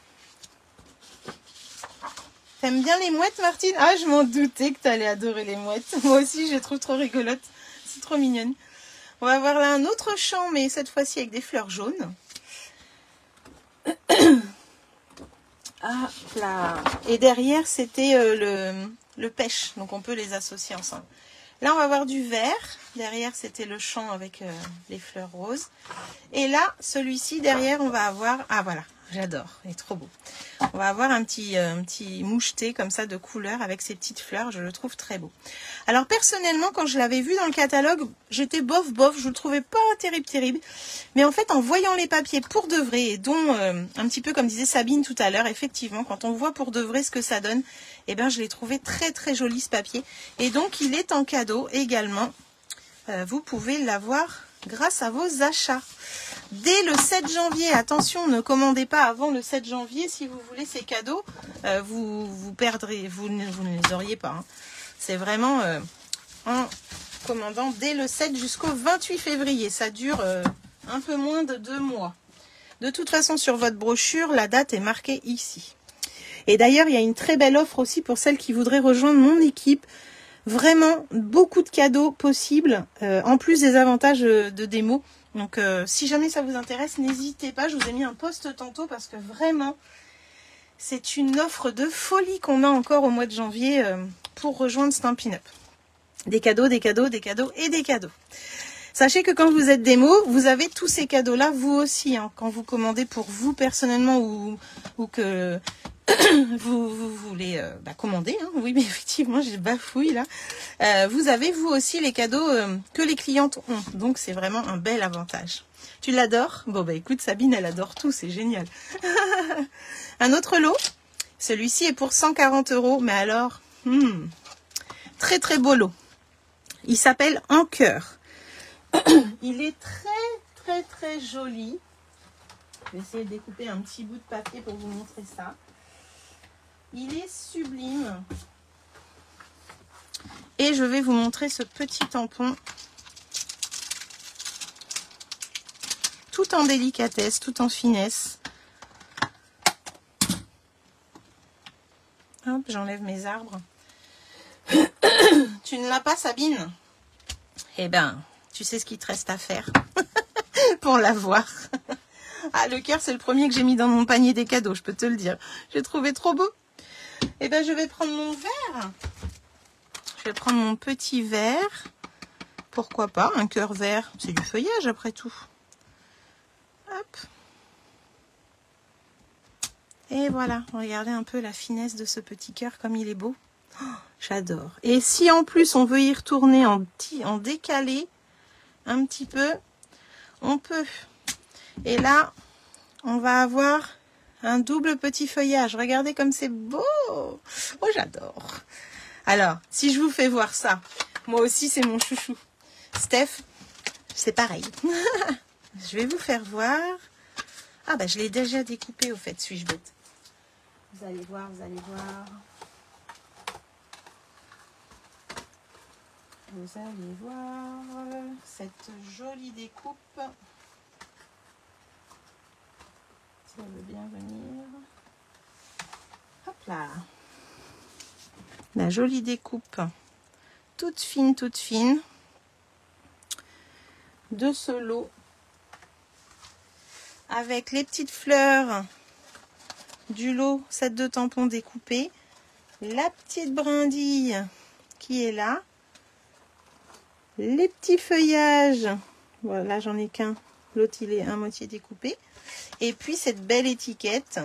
T'aimes bien les mouettes, Martine? Ah, je m'en doutais que tu allais adorer les mouettes. Moi aussi, je les trouve trop rigolotes. C'est trop mignonne. On va avoir là un autre champ, mais cette fois-ci avec des fleurs jaunes. Ah, là. Et derrière, c'était le pêche. Donc, on peut les associer ensemble. Là, on va avoir du vert. Derrière, c'était le champ avec les fleurs roses. Et là, celui-ci, derrière, on va avoir, ah voilà, j'adore, il est trop beau. On va avoir un petit moucheté comme ça de couleur avec ces petites fleurs, je le trouve très beau. Alors personnellement, quand je l'avais vu dans le catalogue, j'étais bof, je le trouvais pas terrible. Mais en fait, en voyant les papiers pour de vrai, et dont un petit peu comme disait Sabine tout à l'heure, effectivement, quand on voit pour de vrai ce que ça donne, eh bien je l'ai trouvé très joli ce papier. Et donc il est en cadeau également. Vous pouvez l'avoir grâce à vos achats. Dès le 7 janvier, attention, ne commandez pas avant le 7 janvier si vous voulez ces cadeaux. Vous perdrez, vous ne les auriez pas. Hein. C'est vraiment en commandant dès le 7 jusqu'au 28 février. Ça dure un peu moins de 2 mois. De toute façon, sur votre brochure, la date est marquée ici. Et d'ailleurs, il y a une très belle offre aussi pour celles qui voudraient rejoindre mon équipe. Vraiment, beaucoup de cadeaux possibles, en plus des avantages de démo. Donc, si jamais ça vous intéresse, n'hésitez pas. Je vous ai mis un post tantôt parce que vraiment, c'est une offre de folie qu'on a encore au mois de janvier pour rejoindre Stampin' Up. Des cadeaux, des cadeaux, des cadeaux et des cadeaux. Sachez que quand vous êtes démo, vous avez tous ces cadeaux-là, vous aussi. Hein, quand vous commandez pour vous personnellement ou que vous voulez commander, hein, oui, mais effectivement, j'ai bafouille là. Vous avez vous aussi les cadeaux que les clientes ont. Donc, c'est vraiment un bel avantage. Tu l'adores? Bon, bah écoute, Sabine, elle adore tout, c'est génial. Un autre lot, celui-ci est pour 140 €, mais alors, très beau lot. Il s'appelle En cœur. Il est très joli. Je vais essayer de découper un petit bout de papier pour vous montrer ça. Il est sublime. Et je vais vous montrer ce petit tampon. Tout en délicatesse, tout en finesse. Hop, j'enlève mes arbres. Tu ne l'as pas, Sabine? Eh ben, tu sais ce qu'il te reste à faire pour l'avoir. Ah, le cœur, c'est le premier que j'ai mis dans mon panier des cadeaux, je peux te le dire. J'ai trouvé trop beau. Eh ben, je vais prendre mon verre. Je vais prendre mon petit verre. Pourquoi pas, un cœur vert. C'est du feuillage, après tout. Hop. Et voilà, regardez un peu la finesse de ce petit cœur, comme il est beau. Oh, j'adore. Et si en plus, on veut y retourner en décalé, un petit peu, on peut. Et là, on va avoir un double petit feuillage. Regardez comme c'est beau. Oh, j'adore. Alors, si je vous fais voir ça, moi aussi, c'est mon chouchou. Steph, c'est pareil. Je vais vous faire voir. Ah, bah, je l'ai déjà découpé, au fait, suis-je bête. Vous allez voir, vous allez voir. Vous allez voir cette jolie découpe. Si elle veut bien venir. Hop là. La jolie découpe. Toute fine de ce lot. Avec les petites fleurs du lot, set de tampons découpés. La petite brindille qui est là. Les petits feuillages. Voilà, j'en ai qu'un. L'autre, il est à moitié découpé. Et puis, cette belle étiquette.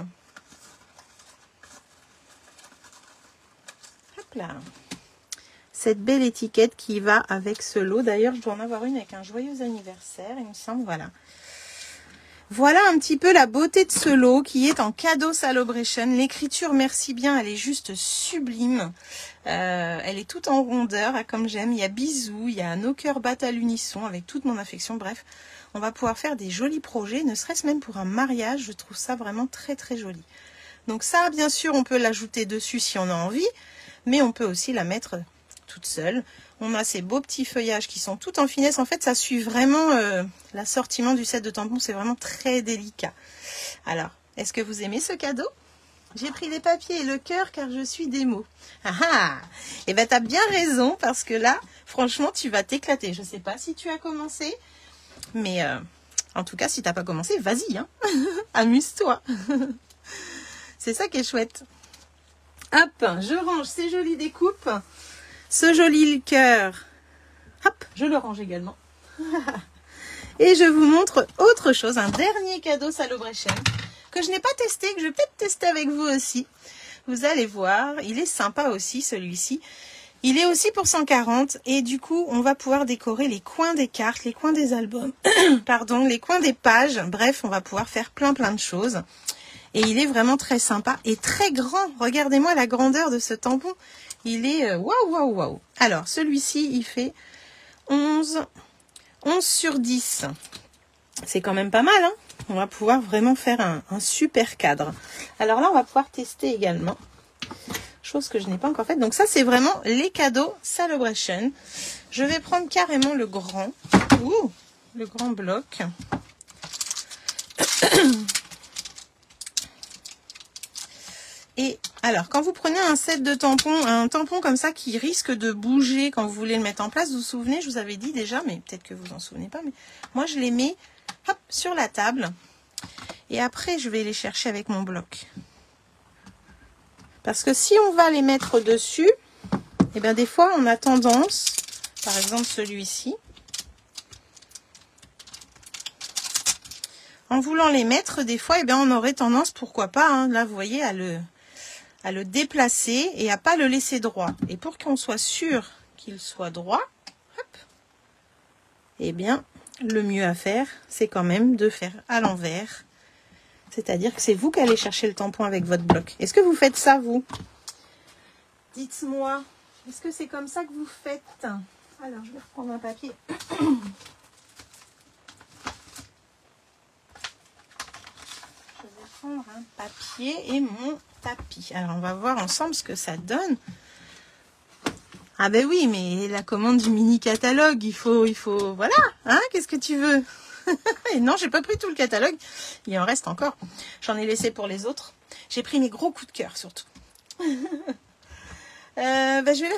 Hop là. Cette belle étiquette qui va avec ce lot. D'ailleurs, je dois en avoir une avec un joyeux anniversaire, il me semble. Voilà. Voilà un petit peu la beauté de ce lot qui est en cadeau Celebration. L'écriture, merci bien, elle est juste sublime. Elle est toute en rondeur, comme j'aime. Il y a bisous, il y a nos cœurs battent à l'unisson avec toute mon affection. Bref, on va pouvoir faire des jolis projets, ne serait-ce même pour un mariage. Je trouve ça vraiment très joli. Donc ça, bien sûr, on peut l'ajouter dessus si on a envie, mais on peut aussi la mettre toute seule. On a ces beaux petits feuillages qui sont tout en finesse. En fait, ça suit vraiment l'assortiment du set de tampons. C'est vraiment très délicat. Alors, est-ce que vous aimez ce cadeau? J'ai pris les papiers et le cœur car je suis démo. Ah ah! Et ben, t'as bien raison parce que là, franchement, tu vas t'éclater. Je sais pas si tu as commencé, mais en tout cas, si t'as pas commencé, vas-y, hein. Amuse-toi. C'est ça qui est chouette. Hop, je range ces jolies découpes. Ce joli cœur, hop, je le range également. Et je vous montre autre chose, un dernier cadeau Celebration. que je n'ai pas testé, que je vais peut-être tester avec vous aussi. Vous allez voir, il est sympa aussi celui-ci. Il est aussi pour 140 et du coup, on va pouvoir décorer les coins des cartes, les coins des albums, pardon, les coins des pages. Bref, on va pouvoir faire plein de choses. Et il est vraiment très sympa et très grand. Regardez-moi la grandeur de ce tampon. Il est waouh. Alors, celui-ci, il fait 11 sur 10. C'est quand même pas mal, hein. On va pouvoir vraiment faire un super cadre. Alors là, on va pouvoir tester également. Chose que je n'ai pas encore faite. Donc ça, c'est vraiment les cadeaux Celebration. Je vais prendre carrément le grand. Ouh, le grand bloc. Et alors, quand vous prenez un set de tampons, un tampon comme ça qui risque de bouger quand vous voulez le mettre en place, vous vous souvenez, je vous avais dit déjà, mais peut-être que vous vous en souvenez pas, mais moi je les mets hop, sur la table et après je vais les chercher avec mon bloc. Parce que si on va les mettre dessus, eh bien des fois on a tendance, par exemple celui-ci, en voulant les mettre, des fois, eh bien on aurait tendance, pourquoi pas, hein, là vous voyez, à le déplacer et à pas le laisser droit. Et pour qu'on soit sûr qu'il soit droit, hop, eh bien, le mieux à faire, c'est quand même de faire à l'envers. C'est-à-dire que c'est vous qui allez chercher le tampon avec votre bloc. Est-ce que vous faites ça, vous? Dites-moi, est-ce que c'est comme ça que vous faites? Alors, je vais reprendre un papier. Prendre un papier et mon tapis. Alors on va voir ensemble ce que ça donne. Ah ben oui, mais la commande du mini catalogue, il faut voilà, hein, qu'est-ce que tu veux? Et non, j'ai pas pris tout le catalogue, il en reste encore. J'en ai laissé pour les autres. J'ai pris mes gros coups de cœur surtout. Je vais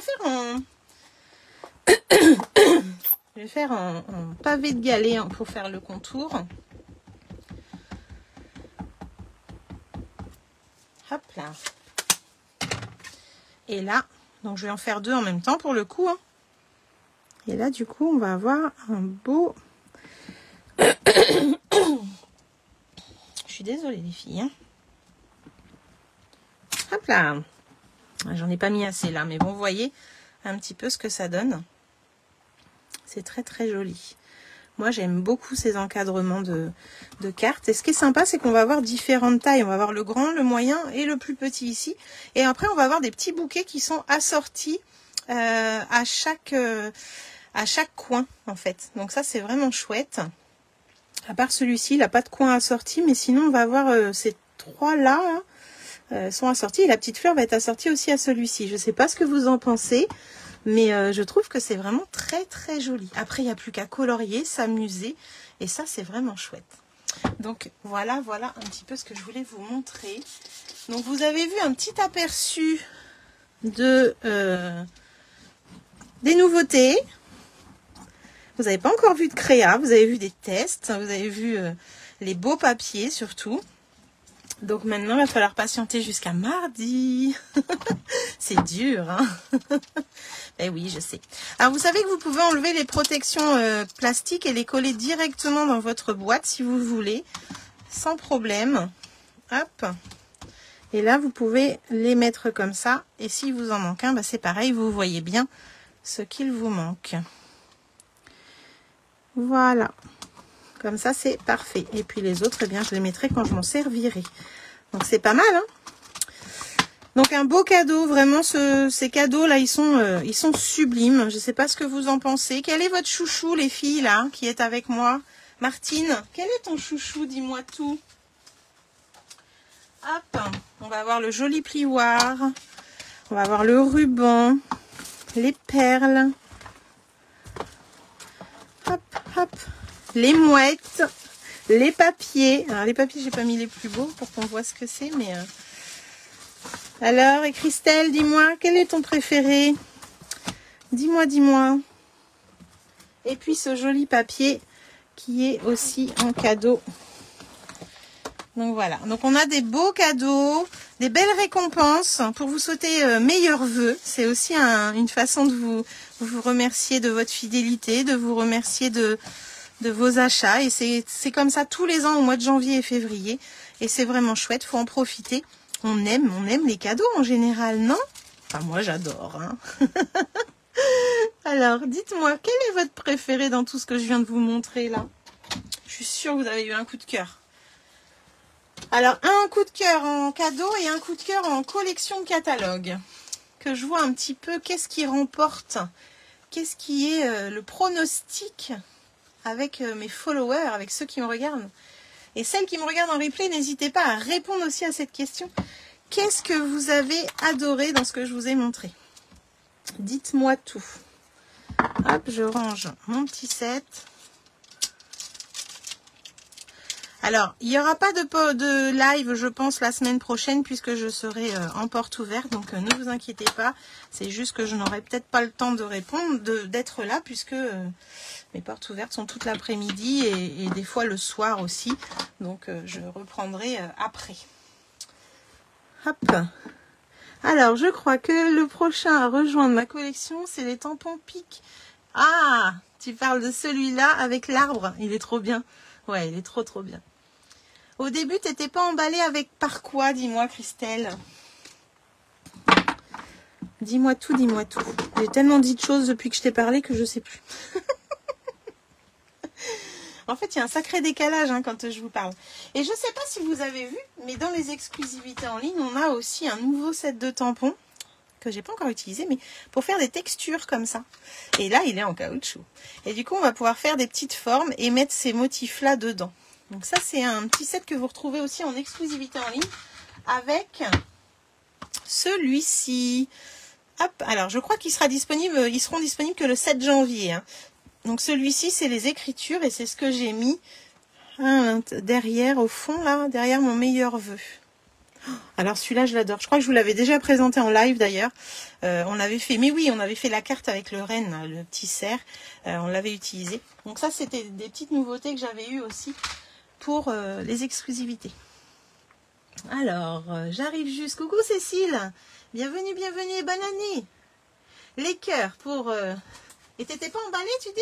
la faire en en pavé de galet pour faire le contour. Hop là. Et là, donc je vais en faire deux en même temps pour le coup. Hein. Et là, du coup, on va avoir un beau... Je suis désolée les filles. Hein. Hop là. J'en ai pas mis assez là, mais bon, vous voyez un petit peu ce que ça donne. C'est très joli. Moi, j'aime beaucoup ces encadrements de cartes. Et ce qui est sympa, c'est qu'on va avoir différentes tailles. On va avoir le grand, le moyen et le plus petit ici. Et après, on va avoir des petits bouquets qui sont assortis à chaque coin, en fait. Donc ça, c'est vraiment chouette. À part celui-ci, il n'a pas de coin assorti. Mais sinon, on va avoir ces trois-là sont assortis. Et la petite fleur va être assortie aussi à celui-ci. Je ne sais pas ce que vous en pensez. Mais je trouve que c'est vraiment très joli. Après, il n'y a plus qu'à colorier, s'amuser. Et ça, c'est vraiment chouette. Donc, voilà un petit peu ce que je voulais vous montrer. Donc, vous avez vu un petit aperçu de des nouveautés. Vous n'avez pas encore vu de créa. Vous avez vu des tests. Vous avez vu les beaux papiers, surtout. Donc maintenant, il va falloir patienter jusqu'à mardi. C'est dur, hein. Eh oui, je sais. Alors, vous savez que vous pouvez enlever les protections plastiques et les coller directement dans votre boîte, si vous voulez, sans problème. Hop. Et là, vous pouvez les mettre comme ça. Et s'il vous en manque un, bah, c'est pareil, vous voyez bien ce qu'il vous manque. Voilà. Comme ça, c'est parfait. Et puis les autres, eh bien, je les mettrai quand je m'en servirai. Donc, c'est pas mal, hein. Donc, un beau cadeau. Vraiment, ces cadeaux-là, ils sont sublimes. Je ne sais pas ce que vous en pensez. Quel est votre chouchou, les filles, là, qui est avec moi? Martine, quel est ton chouchou? Dis-moi tout. Hop. On va avoir le joli plioir. On va avoir le ruban. Les perles. Hop, hop. Les mouettes, les papiers. Alors, les papiers, j'ai pas mis les plus beaux pour qu'on voit ce que c'est, mais... Alors, et Christelle, dis-moi, quel est ton préféré? Dis-moi. Et puis, ce joli papier qui est aussi en cadeau. Donc, voilà. Donc, on a des beaux cadeaux, des belles récompenses pour vous souhaiter meilleurs vœux. C'est aussi une façon de vous remercier de votre fidélité, de vous remercier de de vos achats. Et c'est comme ça tous les ans au mois de janvier et février. Et c'est vraiment chouette, faut en profiter. On aime les cadeaux en général, non? Enfin, moi j'adore, hein. Alors, dites-moi, quel est votre préféré dans tout ce que je viens de vous montrer là? Je suis sûre que vous avez eu un coup de cœur. Alors, un coup de cœur en cadeau et un coup de cœur en collection catalogue. Que je vois un petit peu qu'est-ce qui remporte, qu'est-ce qui est le pronostic avec mes followers, avec ceux qui me regardent. Et celles qui me regardent en replay, n'hésitez pas à répondre aussi à cette question. Qu'est-ce que vous avez adoré dans ce que je vous ai montré? Dites-moi tout. Hop, je range mon petit set. Alors, il n'y aura pas de live, je pense, la semaine prochaine, puisque je serai en porte ouverte. Donc, ne vous inquiétez pas. C'est juste que je n'aurai peut-être pas le temps de répondre, d'être là, puisque mes portes ouvertes sont toute l'après-midi et des fois le soir aussi. Donc, je reprendrai après. Hop. Alors, je crois que le prochain à rejoindre ma collection, c'est les tampons Pic. Ah, tu parles de celui-là avec l'arbre. Il est trop bien. Ouais, il est trop bien. Au début, tu n'étais pas emballée avec par quoi, dis-moi, Christelle? Dis-moi tout, dis-moi tout. J'ai tellement dit de choses depuis que je t'ai parlé que je sais plus. En fait, il y a un sacré décalage hein, quand je vous parle. Et je ne sais pas si vous avez vu, mais dans les exclusivités en ligne, on a aussi un nouveau set de tampons que j'ai pas encore utilisé, mais pour faire des textures comme ça. Et là, il est en caoutchouc. Et du coup, on va pouvoir faire des petites formes et mettre ces motifs-là dedans. Donc ça, c'est un petit set que vous retrouvez aussi en exclusivité en ligne avec celui-ci. Hop, alors je crois qu'il sera disponible, ils seront disponibles que le 7 janvier. Hein. Donc celui-ci, c'est les écritures et c'est ce que j'ai mis derrière, au fond, là, derrière mon meilleur vœu. Alors celui-là, je l'adore. Je crois que je vous l'avais déjà présenté en live d'ailleurs. On avait fait, mais oui, on avait fait la carte avec le renne, le petit cerf. On l'avait utilisé. Donc ça, c'était des petites nouveautés que j'avais eues aussi pour les exclusivités. Alors, j'arrive juste. Coucou Cécile. Bienvenue, bienvenue et bonne année. Les cœurs pour... Et t'étais pas emballée, tu dis?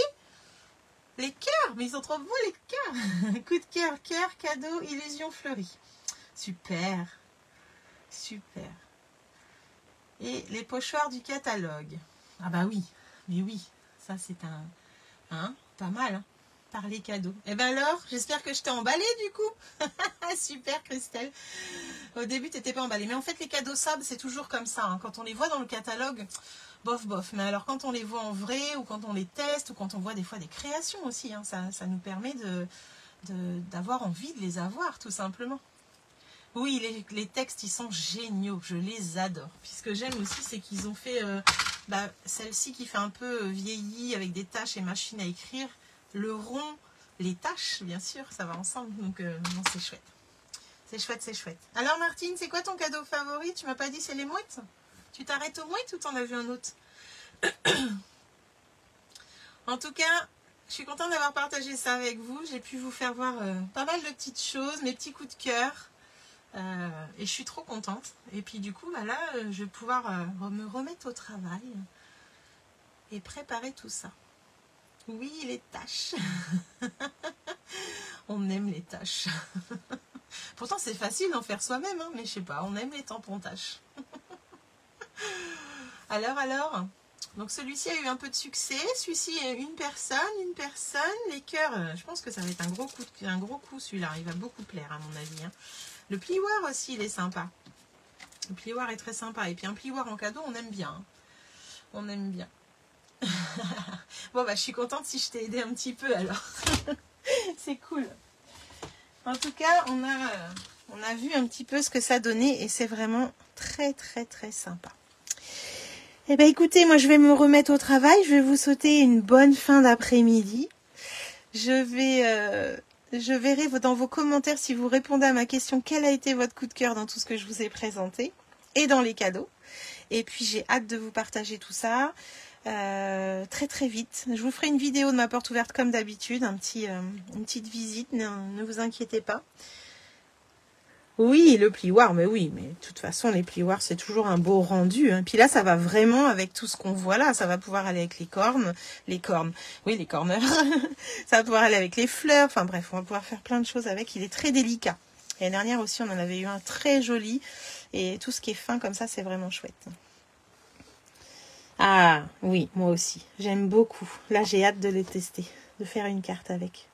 Les cœurs, mais ils sont trop beaux les cœurs. Coup de cœur, cœur, cadeau, illusion fleurie. Super. Super. Et les pochoirs du catalogue. Ah bah oui, mais oui, ça c'est un... Hein, pas mal, hein, par les cadeaux. Et ben alors, j'espère que je t'ai emballé du coup. Super Christelle. Au début, t'étais pas emballée. Mais en fait, les cadeaux Sab, c'est toujours comme ça. Hein. Quand on les voit dans le catalogue, bof, bof. Mais alors, quand on les voit en vrai, ou quand on les teste, ou quand on voit des fois des créations aussi, hein, ça nous permet d'avoir envie de les avoir, tout simplement. Oui, les textes, ils sont géniaux. Je les adore. Puis ce que j'aime aussi, c'est qu'ils ont fait celle-ci qui fait un peu vieillie avec des taches et machine à écrire. Le rond, les taches, bien sûr, ça va ensemble. Donc, non, c'est chouette. C'est chouette, c'est chouette. Alors, Martine, c'est quoi ton cadeau favori? Tu m'as pas dit c'est les mouettes? Tu t'arrêtes aux mouettes ou t'en as vu un autre? En tout cas, je suis contente d'avoir partagé ça avec vous. J'ai pu vous faire voir pas mal de petites choses, mes petits coups de cœur. Et je suis trop contente. Et puis du coup, bah là, je vais pouvoir me remettre au travail et préparer tout ça. Oui, les tâches. On aime les tâches. Pourtant, c'est facile d'en faire soi-même, hein, mais je sais pas, on aime les tampons tâches. Alors. Donc celui-ci a eu un peu de succès. Celui-ci, une personne. Les cœurs, je pense que ça va être un gros coup celui-là. Il va beaucoup plaire à mon avis. Hein. Le plioir aussi, il est sympa. Le plioir est très sympa. Et puis un plioir en cadeau, on aime bien. Hein. On aime bien. Bon, bah, je suis contente si je t'ai aidé un petit peu, alors. C'est cool. En tout cas, on a vu un petit peu ce que ça donnait. Et c'est vraiment très, très, très sympa. Eh bien, écoutez, moi, je vais me remettre au travail. Je vais vous souhaiter une bonne fin d'après-midi. Je verrai dans vos commentaires si vous répondez à ma question quel a été votre coup de cœur dans tout ce que je vous ai présenté et dans les cadeaux. Et puis j'ai hâte de vous partager tout ça très très vite. Je vous ferai une vidéo de ma porte ouverte comme d'habitude, une petite visite, ne vous inquiétez pas. Oui, le plioir, mais oui, mais de toute façon, les plioirs, c'est toujours un beau rendu. Hein. Puis là, ça va vraiment avec tout ce qu'on voit là. Ça va pouvoir aller avec les cornes, oui, les corners. Ça va pouvoir aller avec les fleurs. Enfin bref, on va pouvoir faire plein de choses avec. Il est très délicat. L'année dernière aussi, on en avait eu un très joli. Et tout ce qui est fin comme ça, c'est vraiment chouette. Ah, oui, moi aussi. J'aime beaucoup. Là, j'ai hâte de les tester, de faire une carte avec.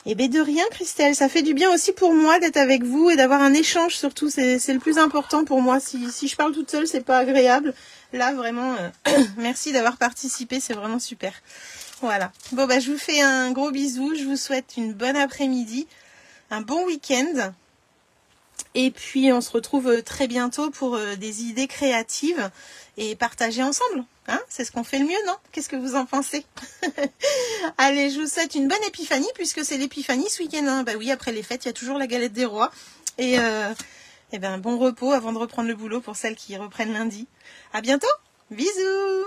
Eh bien de rien Christelle, ça fait du bien aussi pour moi d'être avec vous et d'avoir un échange surtout, c'est le plus important pour moi. Si je parle toute seule, c'est pas agréable. Là vraiment, merci d'avoir participé, c'est vraiment super. Voilà. Bon bah je vous fais un gros bisou, je vous souhaite une bonne après-midi, un bon week-end. Et puis on se retrouve très bientôt pour des idées créatives et partager ensemble. Hein, c'est ce qu'on fait le mieux, non? Qu'est-ce que vous en pensez? Allez, je vous souhaite une bonne épiphanie, puisque c'est l'épiphanie ce week-end. Hein. Bah oui, après les fêtes, il y a toujours la galette des rois. Et ben bon repos avant de reprendre le boulot pour celles qui reprennent lundi. À bientôt, bisous!